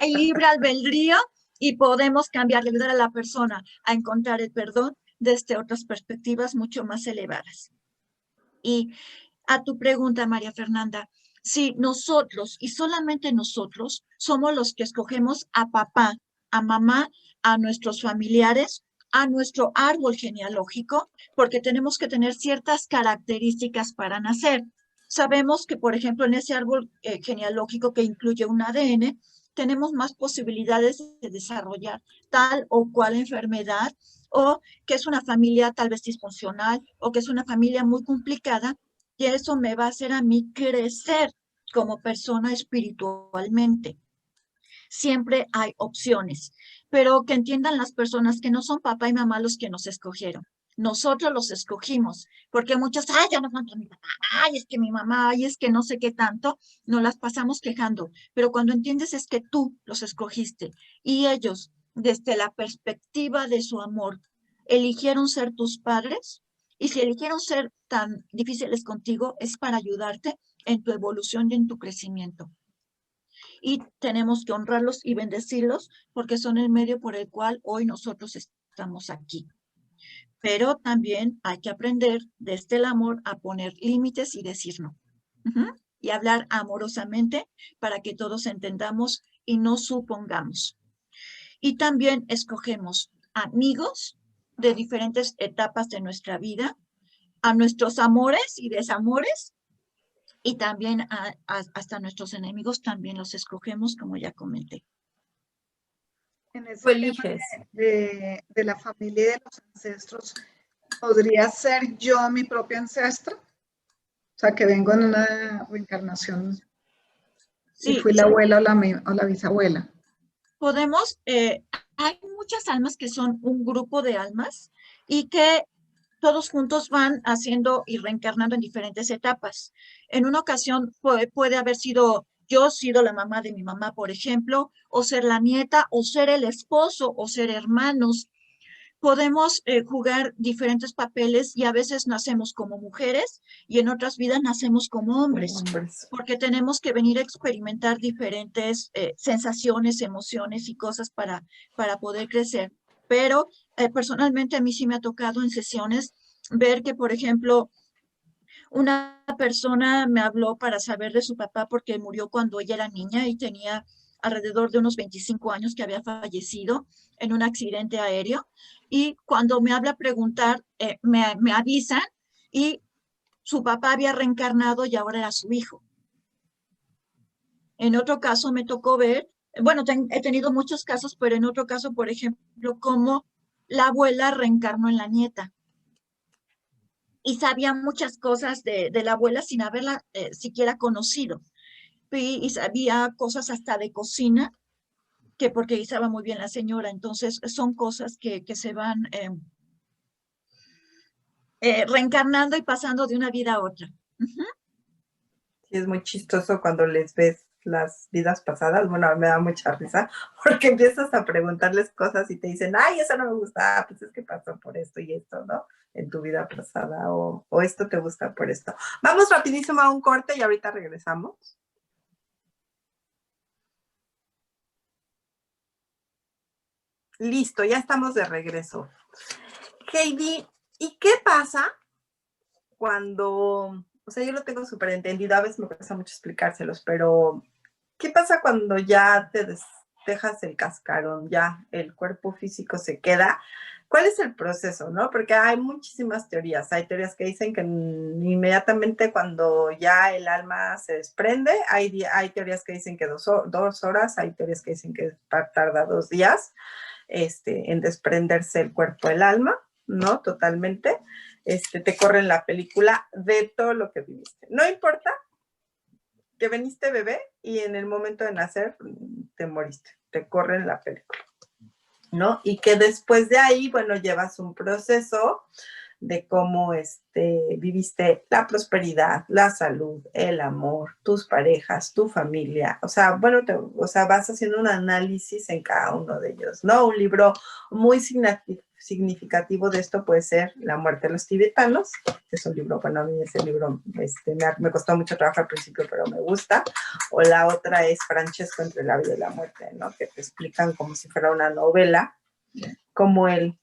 Hay libre albedrío y podemos cambiar, ayudar a la persona a encontrar el perdón desde otras perspectivas mucho más elevadas. Y a tu pregunta, María Fernanda, si nosotros y solamente nosotros somos los que escogemos a papá, a mamá, a nuestros familiares, a nuestro árbol genealógico, porque tenemos que tener ciertas características para nacer. Sabemos que, por ejemplo, en ese árbol genealógico que incluye un ADN, tenemos más posibilidades de desarrollar tal o cual enfermedad, o que es una familia tal vez disfuncional, o que es una familia muy complicada, y eso me va a hacer a mí crecer como persona espiritualmente. Siempre hay opciones, pero que entiendan las personas que no son papá y mamá los que nos escogieron. Nosotros los escogimos, porque muchos, ay, ya no aguanto a mi papá, ay, es que mi mamá, ay, es que no sé qué tanto, nos las pasamos quejando, pero cuando entiendes es que tú los escogiste y ellos, desde la perspectiva de su amor, eligieron ser tus padres, y si eligieron ser tan difíciles contigo, es para ayudarte en tu evolución y en tu crecimiento. Y tenemos que honrarlos y bendecirlos porque son el medio por el cual hoy nosotros estamos aquí. Pero también hay que aprender desde el amor a poner límites y decir no. Y hablar amorosamente para que todos entendamos y no supongamos. Y también escogemos amigos de diferentes etapas de nuestra vida, a nuestros amores y desamores, y también hasta nuestros enemigos también los escogemos, como ya comenté. En ese tema de la familia y de los ancestros, ¿podría ser yo mi propio ancestro? O sea, que vengo en una reencarnación y Sí, fui la abuela o la bisabuela. podemos, hay muchas almas que son un grupo de almas y que todos juntos van haciendo y reencarnando en diferentes etapas. En una ocasión puede haber sido la mamá de mi mamá, por ejemplo, o ser la nieta, o ser el esposo, o ser hermanos. Podemos jugar diferentes papeles y a veces nacemos como mujeres y en otras vidas nacemos como hombres, porque tenemos que venir a experimentar diferentes sensaciones, emociones y cosas para poder crecer. Pero personalmente a mí sí me ha tocado en sesiones ver que, por ejemplo, una persona me habló para saber de su papá porque murió cuando ella era niña y tenía alrededor de unos 25 años que había fallecido en un accidente aéreo. Y cuando me habla a preguntar, me avisan y su papá había reencarnado y ahora era su hijo. En otro caso me tocó ver, bueno, he tenido muchos casos, pero en otro caso, por ejemplo, cómo la abuela reencarnó en la nieta. Y sabía muchas cosas de la abuela sin haberla siquiera conocido. Y sabía cosas hasta de cocina, que porque guisaba muy bien la señora. Entonces, son cosas que se van reencarnando y pasando de una vida a otra. Sí, es muy chistoso cuando les ves las vidas pasadas. Bueno, me da mucha risa porque empiezas a preguntarles cosas y te dicen, ay, eso no me gusta, pues es que pasó por esto y esto, ¿no? En tu vida pasada o esto te gusta por esto. Vamos rapidísimo a un corte y ahorita regresamos. Listo, ya estamos de regreso. Heidi, ¿y qué pasa cuando, o sea, yo lo tengo súper entendido, a veces me cuesta mucho explicárselos, pero ¿qué pasa cuando ya te dejas el cascarón, ya el cuerpo físico se queda? ¿Cuál es el proceso, no? Porque hay muchísimas teorías. Hay teorías que dicen que inmediatamente cuando ya el alma se desprende, hay teorías que dicen que 2 horas, hay teorías que dicen que tarda 2 días en desprenderse el cuerpo del alma, ¿no? Totalmente. Te corren la película de todo lo que viviste. No importa que veniste bebé y en el momento de nacer te moriste, te corren la película, ¿no? Y que después de ahí, bueno, llevas un proceso de cómo viviste la prosperidad, la salud, el amor, tus parejas, tu familia. O sea, bueno, vas haciendo un análisis en cada uno de ellos, ¿no? Un libro muy significativo de esto puede ser La muerte de los tibetanos. Es un libro, bueno, a mí ese libro me costó mucho trabajo al principio, pero me gusta. O la otra es Francesco entre la vida y la muerte, ¿no? Que te explican como si fuera una novela, cómo él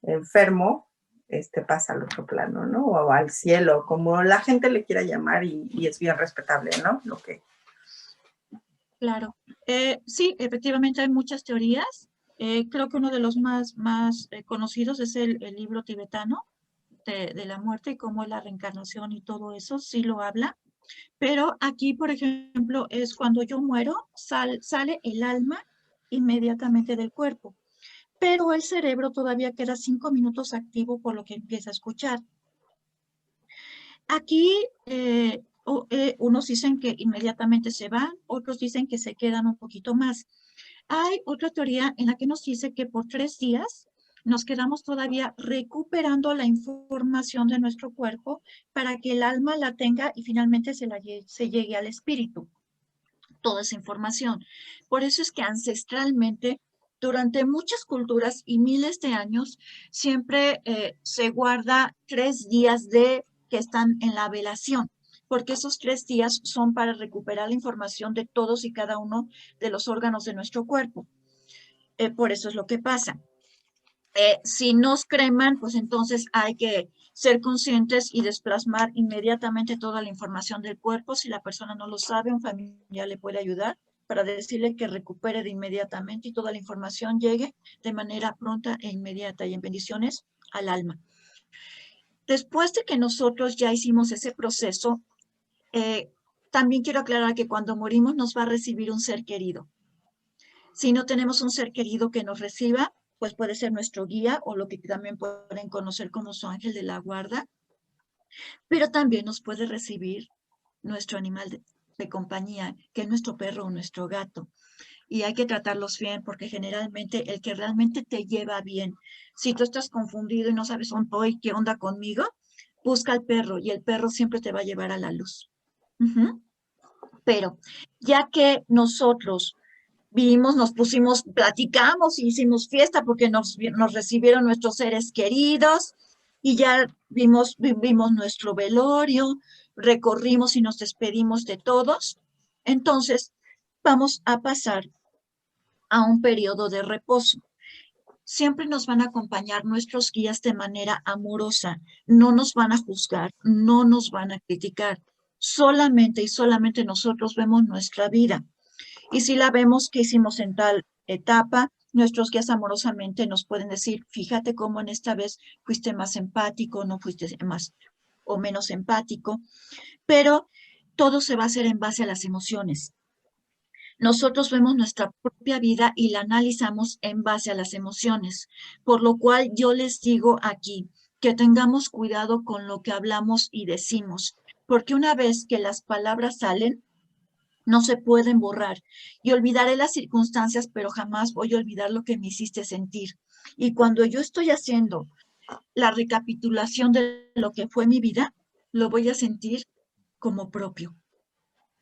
enfermo pasa al otro plano, ¿no? O al cielo, como la gente le quiera llamar, y es bien respetable, ¿no? Lo que... Claro. Sí, efectivamente hay muchas teorías. Creo que uno de los más conocidos es el libro tibetano de la muerte y cómo es la reencarnación y todo eso, sí lo habla. Pero aquí, por ejemplo, es cuando yo muero, sale el alma inmediatamente del cuerpo, pero el cerebro todavía queda 5 minutos activo por lo que empieza a escuchar. Aquí unos dicen que inmediatamente se van, otros dicen que se quedan un poquito más. Hay otra teoría en la que nos dice que por 3 días nos quedamos todavía recuperando la información de nuestro cuerpo para que el alma la tenga y finalmente se llegue al espíritu, toda esa información. Por eso es que ancestralmente, durante muchas culturas y miles de años, siempre se guarda 3 días que están en la velación, porque esos 3 días son para recuperar la información de todos y cada uno de los órganos de nuestro cuerpo. Por eso es lo que pasa. Si nos creman, pues entonces hay que ser conscientes y desplasmar inmediatamente toda la información del cuerpo. Si la persona no lo sabe, un familiar le puede ayudar para decirle que recupere de inmediatamente y toda la información llegue de manera pronta e inmediata y en bendiciones al alma. Después de que nosotros ya hicimos ese proceso, también quiero aclarar que cuando morimos nos va a recibir un ser querido. Si no tenemos un ser querido que nos reciba, pues puede ser nuestro guía o lo que también pueden conocer como su ángel de la guarda, pero también nos puede recibir nuestro animal de compañía, que es nuestro perro o nuestro gato. Y hay que tratarlos bien porque generalmente el que realmente te lleva bien, si tú estás confundido y no sabes dónde voy, qué onda conmigo, busca al perro y el perro siempre te va a llevar a la luz. Pero ya que nosotros vimos, nos pusimos, platicamos, hicimos fiesta porque nos recibieron nuestros seres queridos y ya vimos nuestro velorio, recorrimos y nos despedimos de todos. Entonces, vamos a pasar a un periodo de reposo. Siempre nos van a acompañar nuestros guías de manera amorosa, no nos van a juzgar, no nos van a criticar. Solamente y solamente nosotros vemos nuestra vida. Y si la vemos que hicimos en tal etapa, nuestros guías amorosamente nos pueden decir, fíjate cómo en esta vez fuiste más empático, no fuiste más o menos empático, pero todo se va a hacer en base a las emociones. Nosotros vemos nuestra propia vida y la analizamos en base a las emociones, por lo cual yo les digo aquí que tengamos cuidado con lo que hablamos y decimos, porque una vez que las palabras salen, no se pueden borrar. Y olvidaré las circunstancias, pero jamás voy a olvidar lo que me hiciste sentir. Y cuando yo estoy haciendo la recapitulación de lo que fue mi vida, lo voy a sentir como propio.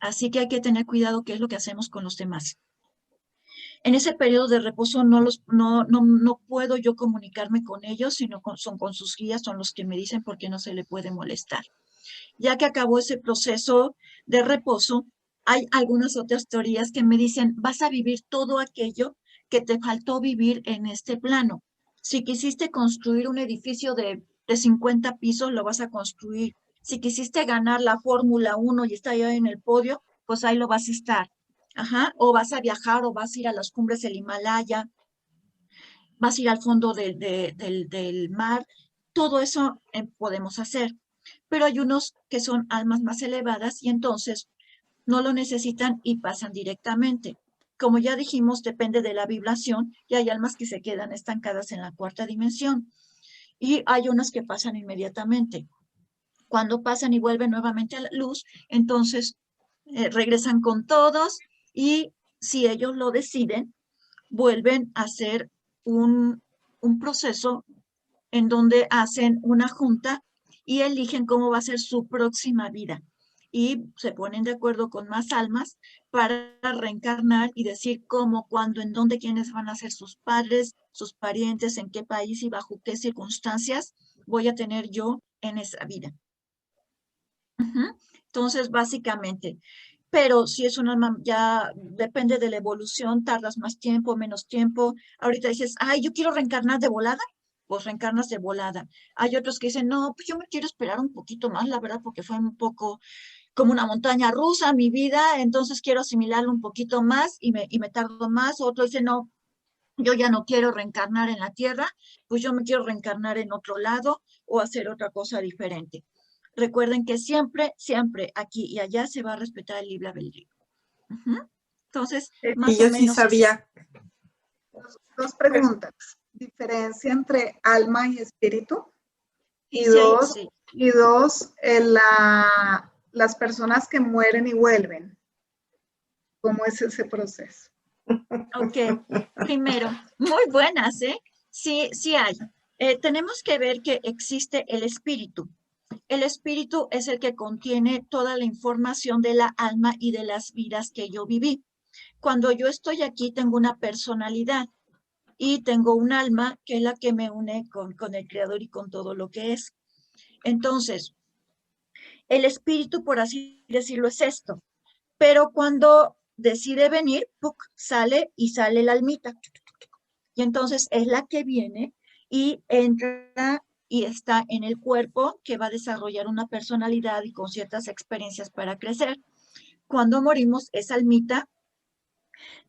Así que hay que tener cuidado qué es lo que hacemos con los demás. En ese periodo de reposo no puedo yo comunicarme con ellos, sino son con sus guías, son los que me dicen por qué no se le puede molestar. Ya que acabó ese proceso de reposo, hay algunas otras teorías que me dicen, vas a vivir todo aquello que te faltó vivir en este plano. Si quisiste construir un edificio de 50 pisos, lo vas a construir. Si quisiste ganar la Fórmula 1 y estar ahí en el podio, pues ahí lo vas a estar. Ajá. O vas a viajar o vas a ir a las cumbres del Himalaya, vas a ir al fondo del mar. Todo eso podemos hacer. Pero hay unos que son almas más elevadas y entonces no lo necesitan y pasan directamente. Como ya dijimos, depende de la vibración y hay almas que se quedan estancadas en la cuarta dimensión y hay unas que pasan inmediatamente. Cuando pasan y vuelven nuevamente a la luz, entonces regresan con todos y si ellos lo deciden, vuelven a hacer un proceso en donde hacen una junta y eligen cómo va a ser su próxima vida. Y se ponen de acuerdo con más almas para reencarnar y decir cómo, cuándo, en dónde, quiénes van a ser sus padres, sus parientes, en qué país y bajo qué circunstancias voy a tener yo en esa vida. Entonces, básicamente, pero si es un alma, ya depende de la evolución, tardas más tiempo, menos tiempo. Ahorita dices, ay, yo quiero reencarnar de volada, pues reencarnas de volada. Hay otros que dicen, no, pues yo me quiero esperar un poquito más, la verdad, porque fue un poco como una montaña rusa mi vida, entonces quiero asimilarlo un poquito más y me tardo más. Otro dice, no, yo ya no quiero reencarnar en la tierra, pues yo me quiero reencarnar en otro lado o hacer otra cosa diferente. Recuerden que siempre, siempre, aquí y allá se va a respetar el libre albedrío. Entonces, más y yo o menos. Sí sabía. Dos preguntas. ¿Diferencia entre alma y espíritu? Y Sí, dos, sí. Las personas que mueren y vuelven. ¿Cómo es ese proceso? Ok, primero, muy buenas, ¿eh? Sí, sí hay. Tenemos que ver que existe el espíritu. El espíritu es el que contiene toda la información de la alma y de las vidas que yo viví. Cuando yo estoy aquí, tengo una personalidad y tengo un alma que es la que me une con el Creador y con todo lo que es. Entonces, el espíritu, por así decirlo, es esto. Pero cuando decide venir, ¡puc!, sale la almita. Y entonces es la que viene y entra y está en el cuerpo que va a desarrollar una personalidad y con ciertas experiencias para crecer. Cuando morimos, esa almita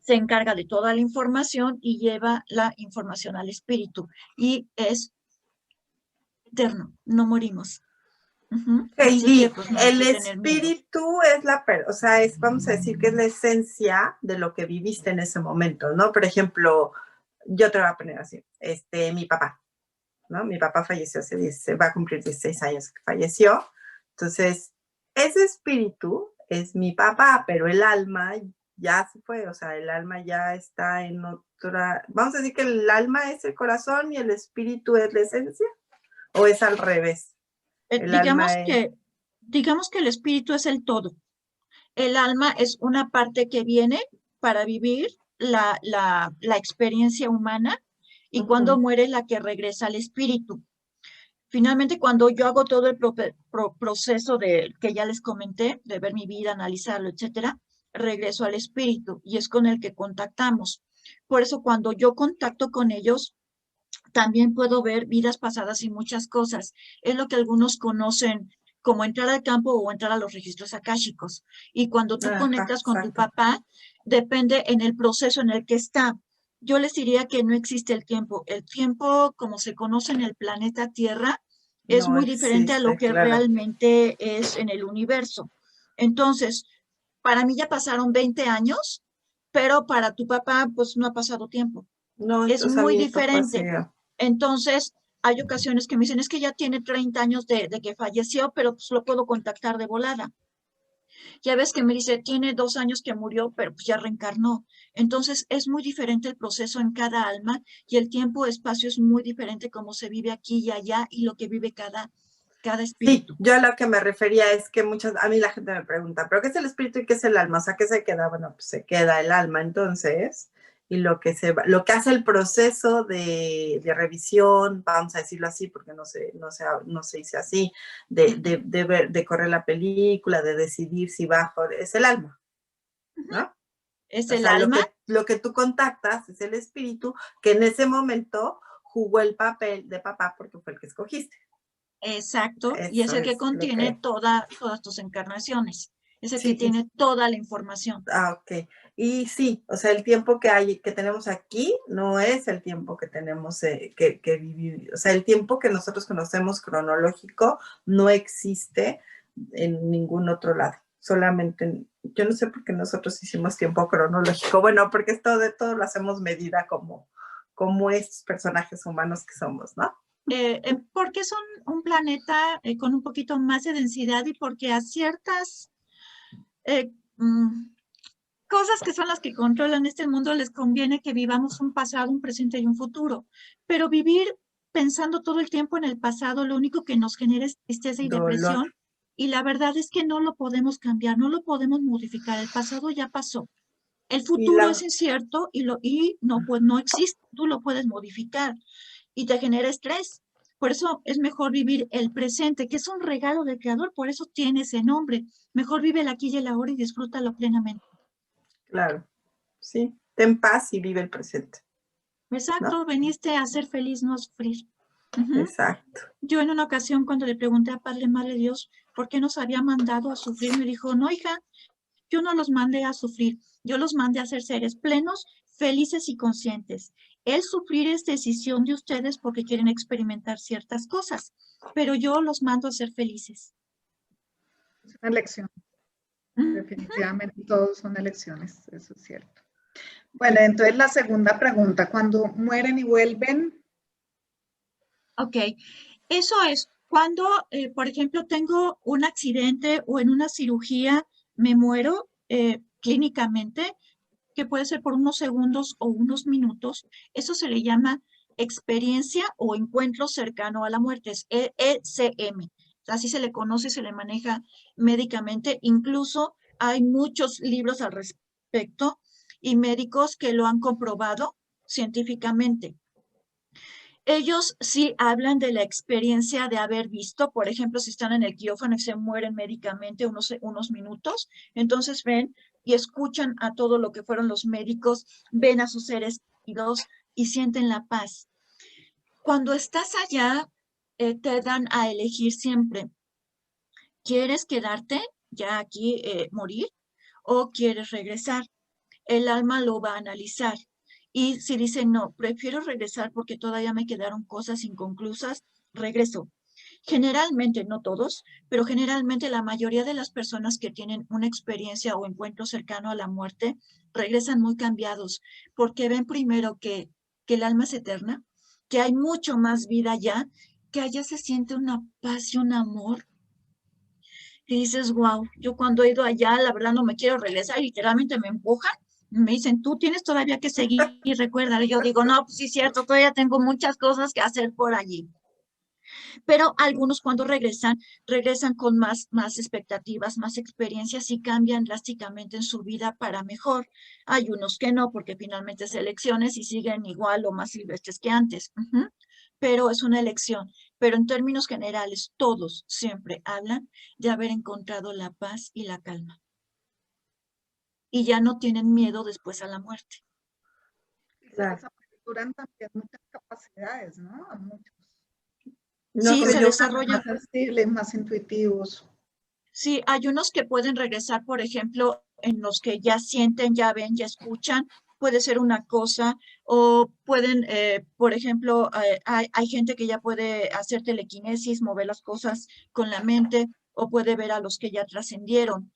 se encarga de toda la información y lleva la información al espíritu. Y es eterno, no morimos. Así que pues no hay El que tener miedo. espíritu es o sea, vamos a decir que es la esencia de lo que viviste en ese momento, ¿no? Por ejemplo, yo te voy a poner así, mi papá, ¿no? Mi papá falleció va a cumplir 16 años que falleció. Entonces, ese espíritu es mi papá, pero el alma ya se fue, o sea, el alma ya está en otra, vamos a decir que el alma es el corazón y el espíritu es la esencia, ¿o es al revés? Digamos que el espíritu es el todo. El alma es una parte que viene para vivir la experiencia humana y cuando muere la que regresa al espíritu. Finalmente, cuando yo hago todo el proceso que ya les comenté, de ver mi vida, analizarlo, etcétera, regreso al espíritu y es con el que contactamos. Por eso, cuando yo contacto con ellos, también puedo ver vidas pasadas y muchas cosas. Es lo que algunos conocen como entrar al campo o entrar a los registros akáshicos. Y cuando tú conectas con tu papá, depende en el proceso en el que está. Yo les diría que no existe el tiempo. El tiempo, como se conoce en el planeta Tierra, es muy diferente a lo que realmente es en el universo. Entonces, para mí ya pasaron 20 años, pero para tu papá, pues no ha pasado tiempo. No, es muy diferente. Entonces, hay ocasiones que me dicen, es que ya tiene 30 años de que falleció, pero pues lo puedo contactar de volada. Ya ves que me dice, tiene 2 años que murió, pero pues ya reencarnó. Entonces, es muy diferente el proceso en cada alma y el tiempo-espacio es muy diferente como se vive aquí y allá y lo que vive cada espíritu. Sí, yo a lo que me refería es que a mí la gente me pregunta, ¿pero qué es el espíritu y qué es el alma? O sea, ¿qué se queda? Bueno, pues se queda el alma entonces, y lo que hace el proceso de revisión, vamos a decirlo así, porque no se dice así, de correr la película, de decidir si bajo, es el alma, ¿no? Es el alma. lo que tú contactas es el espíritu que en ese momento jugó el papel de papá porque fue el que escogiste. Exacto, y es Eso el que es lo contiene que... todas tus encarnaciones. Es el que Sí, tiene toda la información. ok. Y sí, o sea, el tiempo que tenemos aquí no es el tiempo que tenemos que vivir. O sea, el tiempo que nosotros conocemos cronológico no existe en ningún otro lado. Solamente, yo no sé por qué nosotros hicimos tiempo cronológico. Bueno, porque esto de todo lo hacemos medida como estos personajes humanos que somos, ¿no? Porque son un planeta con un poquito más de densidad y porque a ciertas cosas que son las que controlan este mundo les conviene que vivamos un pasado, un presente y un futuro. Pero vivir pensando todo el tiempo en el pasado, lo único que nos genera es tristeza y Dolor. depresión. Y la verdad es que no lo podemos cambiar, no lo podemos modificar. El pasado ya pasó. El Y futuro es incierto y no, pues no existe. Tú lo puedes modificar y te genera estrés. Por eso es mejor vivir el presente, que es un regalo del Creador, por eso tiene ese nombre. Mejor vive el aquí y el ahora y disfrútalo plenamente. claro, sí, ten paz y vive el presente, Exacto, ¿no? veniste a ser feliz, no a sufrir. Ujú. Exacto. Yo en una ocasión cuando le pregunté a Padre Madre Dios por qué nos había mandado a sufrir, me dijo, no, hija, yo no los mandé a sufrir, yo los mandé a ser seres plenos, felices y conscientes. El sufrir es decisión de ustedes porque quieren experimentar ciertas cosas, pero yo los mando a ser felices. Es una elección. Definitivamente todos son elecciones, eso es cierto. Bueno, entonces la segunda pregunta, cuando mueren y vuelven. Ok, eso es cuando, por ejemplo, tengo un accidente o en una cirugía me muero clínicamente, que puede ser por unos segundos o unos minutos. Eso se le llama experiencia o encuentro cercano a la muerte, es ECM. Así se le conoce y se le maneja médicamente. Incluso hay muchos libros al respecto y médicos que lo han comprobado científicamente. Ellos sí hablan de la experiencia de haber visto, por ejemplo, si están en el quirófano y se mueren médicamente unos minutos, entonces ven y escuchan a todo lo que fueron los médicos, ven a sus seres queridos y sienten la paz. Cuando estás allá, te dan a elegir siempre, ¿quieres quedarte ya aquí, morir, o quieres regresar? El alma lo va a analizar. Y si dice, no, prefiero regresar porque todavía me quedaron cosas inconclusas, regreso. Generalmente, no todos, pero generalmente la mayoría de las personas que tienen una experiencia o encuentro cercano a la muerte regresan muy cambiados porque ven primero que el alma es eterna, que hay mucho más vida allá, que allá se siente una paz y un amor. Y dices, wow, yo cuando he ido allá, la verdad no me quiero regresar, literalmente me empujan. Me dicen, tú tienes todavía que seguir y recuerda. Y yo digo, no, pues sí es cierto, todavía tengo muchas cosas que hacer por allí. Pero algunos cuando regresan con más expectativas, más experiencias y cambian drásticamente en su vida para mejor. Hay unos que no, porque finalmente es elecciones y siguen igual o más silvestres que antes. Pero es una elección. Pero en términos generales, todos siempre hablan de haber encontrado la paz y la calma. Y ya no tienen miedo después a la muerte. Y se Claro. les aperturan también muchas capacidades, ¿no? A muchos. No Sí, sé, se yo, desarrolla. Más sensibles, más intuitivos. Sí, hay unos que pueden regresar, por ejemplo, en los que ya sienten, ya ven, ya escuchan, puede ser una cosa, o pueden, por ejemplo, hay gente que ya puede hacer telequinesis, mover las cosas con la mente, o puede ver a los que ya trascendieron.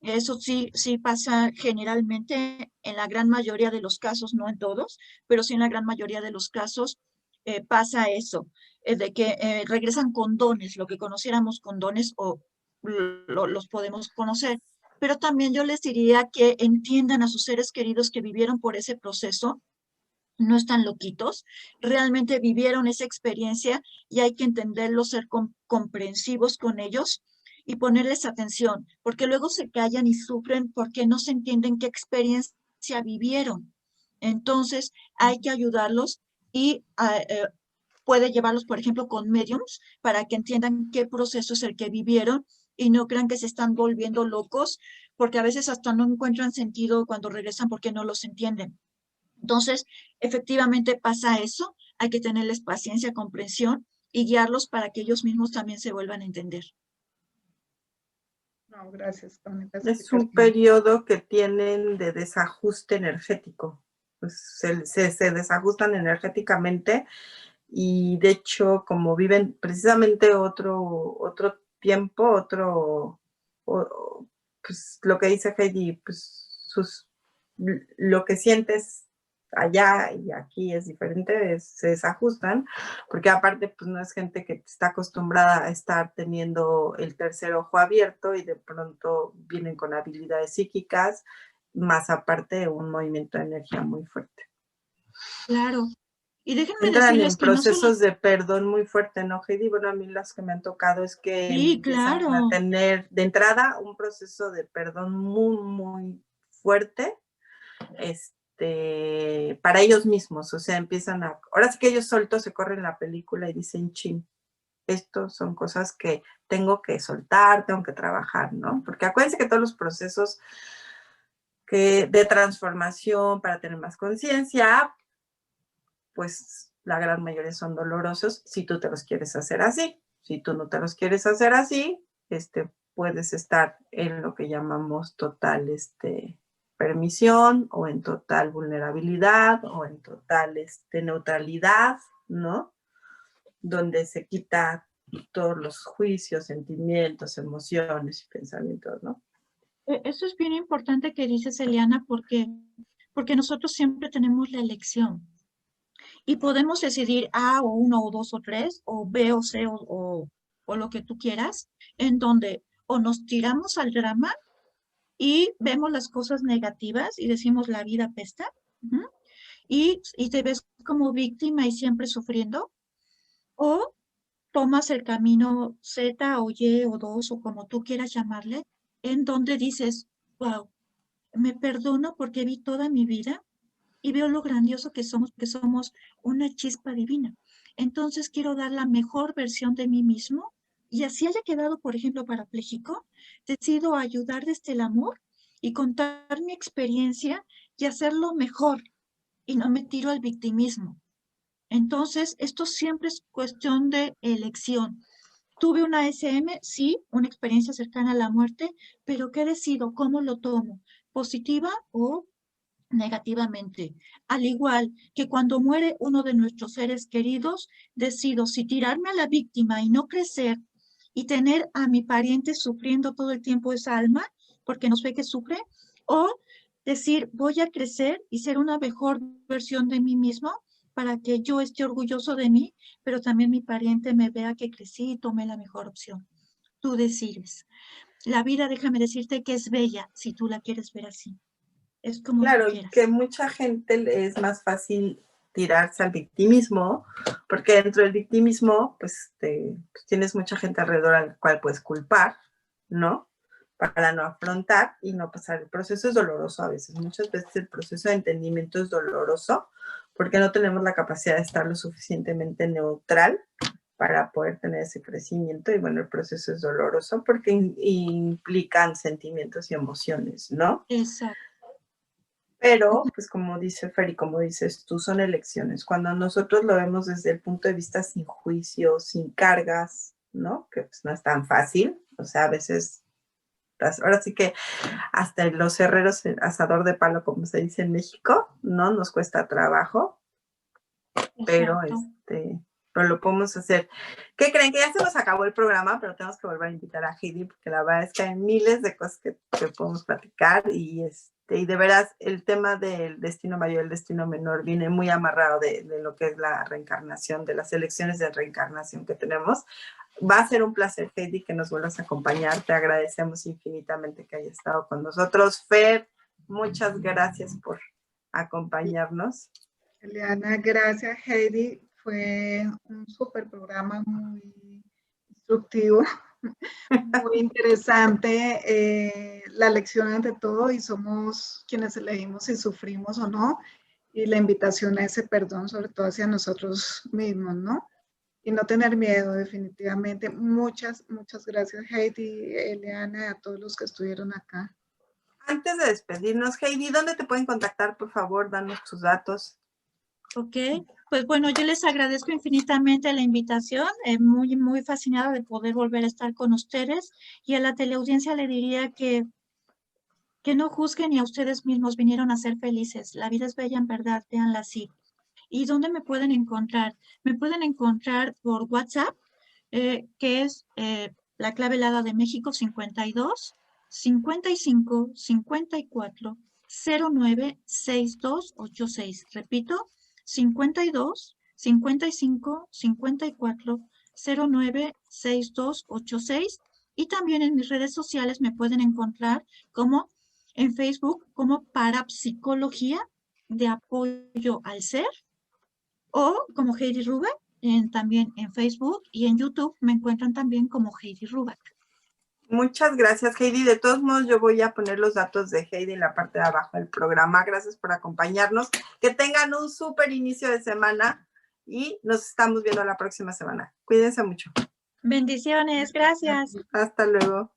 Eso sí, sí pasa generalmente en la gran mayoría de los casos, no en todos, pero sí en la gran mayoría de los casos pasa eso, de que regresan con dones, lo que conociéramos con dones o los podemos conocer. Pero también yo les diría que entiendan a sus seres queridos que vivieron por ese proceso, no están loquitos, realmente vivieron esa experiencia y hay que entenderlo, ser comprensivos con ellos y ponerles atención, porque luego se callan y sufren porque no se entienden qué experiencia vivieron. Entonces, hay que ayudarlos y puede llevarlos, por ejemplo, con mediums para que entiendan qué proceso es el que vivieron y no crean que se están volviendo locos, porque a veces hasta no encuentran sentido cuando regresan porque no los entienden. Entonces, efectivamente pasa eso, hay que tenerles paciencia, comprensión y guiarlos para que ellos mismos también se vuelvan a entender. No, gracias, bonita Es un explicación. periodo que tienen de desajuste energético. Pues se desajustan energéticamente y de hecho, como viven precisamente otro tiempo, pues lo que dice Heidi, pues lo que sientes allá y aquí es diferente, se desajustan, porque aparte pues no es gente que está acostumbrada a estar teniendo el tercer ojo abierto y de pronto vienen con habilidades psíquicas, más aparte un movimiento de energía muy fuerte. Claro. Y déjenme Entran decirles en que no solo... procesos de perdón muy fuerte, ¿no, Heidi? Bueno, a mí las que me han tocado es que Sí, empiezan claro. a tener de entrada un proceso de perdón muy, muy fuerte, para ellos mismos, o sea, empiezan a, ahora sí que ellos solitos se corren la película y dicen, chin, estos son cosas que tengo que soltar, tengo que trabajar, ¿no? Porque acuérdense que todos los procesos de transformación para tener más conciencia, pues la gran mayoría son dolorosos si tú te los quieres hacer así. Si tú no te los quieres hacer así, puedes estar en lo que llamamos total permisión o en total vulnerabilidad o en total neutralidad, ¿no? Donde se quita todos los juicios, sentimientos, emociones y pensamientos, ¿no? Eso es bien importante que dices, Eliana, porque nosotros siempre tenemos la elección y podemos decidir A o 1 o 2 o 3 o B o C o lo que tú quieras, en donde o nos tiramos al drama y vemos las cosas negativas y decimos la vida apesta, y te ves como víctima y siempre sufriendo, o tomas el camino Z o Y o 2 o como tú quieras llamarle, en donde dices, wow, me perdono porque vi toda mi vida y veo lo grandioso que somos una chispa divina. Entonces quiero dar la mejor versión de mí mismo y así haya quedado, por ejemplo, parapléjico, decido ayudar desde el amor y contar mi experiencia y hacerlo mejor y no me tiro al victimismo. Entonces, esto siempre es cuestión de elección. Tuve una SM, sí, una experiencia cercana a la muerte, pero ¿qué decido? ¿Cómo lo tomo? ¿Positiva o negativamente? Al igual que cuando muere uno de nuestros seres queridos, decido si tirarme a la víctima y no crecer y tener a mi pariente sufriendo todo el tiempo esa alma, porque nos ve que sufre, o decir voy a crecer y ser una mejor versión de mí mismo para que yo esté orgulloso de mí, pero también mi pariente me vea que crecí y tomé la mejor opción. Tú decides. La vida, déjame decirte que es bella si tú la quieres ver así. Es como tú Claro, y que quieras. mucha gente es más fácil tirarse al victimismo, porque dentro del victimismo, pues tienes mucha gente alrededor al cual puedes culpar, ¿no? Para no afrontar y no pasar. El proceso es doloroso a veces. Muchas veces el proceso de entendimiento es doloroso porque no tenemos la capacidad de estar lo suficientemente neutral para poder tener ese crecimiento. Y bueno, el proceso es doloroso porque implican sentimientos y emociones, ¿no? Exacto. Pero, pues como dice Fer y como dices tú, son elecciones. Cuando nosotros lo vemos desde el punto de vista sin juicio, sin cargas, ¿no? Que pues no es tan fácil. O sea, a veces, ahora sí que hasta los herreros, el asador de palo, como se dice en México, ¿no? Nos cuesta trabajo, pero pero lo podemos hacer. ¿Qué creen? Que ya se nos acabó el programa, pero tenemos que volver a invitar a Heidi, porque la verdad es que hay miles de cosas que podemos platicar y de veras el tema del destino mayor, el destino menor, viene muy amarrado de lo que es la reencarnación, de las elecciones de reencarnación que tenemos. Va a ser un placer, Heidi, que nos vuelvas a acompañar. Te agradecemos infinitamente que hayas estado con nosotros. Fer, muchas gracias por acompañarnos. Eliana, gracias, Heidi. Fue un súper programa, muy instructivo, muy interesante. La lección ante todo, y somos quienes elegimos si sufrimos o no, y la invitación a ese perdón, sobre todo hacia nosotros mismos, ¿no? y no tener miedo, definitivamente. Muchas, muchas gracias, Heidi, Eliana, y a todos los que estuvieron acá. Antes de despedirnos, Heidi, ¿dónde te pueden contactar? Por favor, danos tus datos. Ok, pues bueno, yo les agradezco infinitamente la invitación, muy, muy fascinada de poder volver a estar con ustedes, y a la teleaudiencia le diría que no juzguen y a ustedes mismos vinieron a ser felices. La vida es bella en verdad, véanla así. ¿Y dónde me pueden encontrar? Me pueden encontrar por WhatsApp, que es la clave helada de México 52 55 54 09 6286. Repito, 52 55 54 09 6286. Y también en mis redes sociales me pueden encontrar como en Facebook como Parapsicología de Apoyo al Ser, o como Heidi Rubak, también en Facebook, y en YouTube me encuentran también como Heidi Rubak. Muchas gracias, Heidi. De todos modos, yo voy a poner los datos de Heidi en la parte de abajo del programa. Gracias por acompañarnos. Que tengan un súper inicio de semana y nos estamos viendo la próxima semana. Cuídense mucho. Bendiciones, gracias. Hasta luego.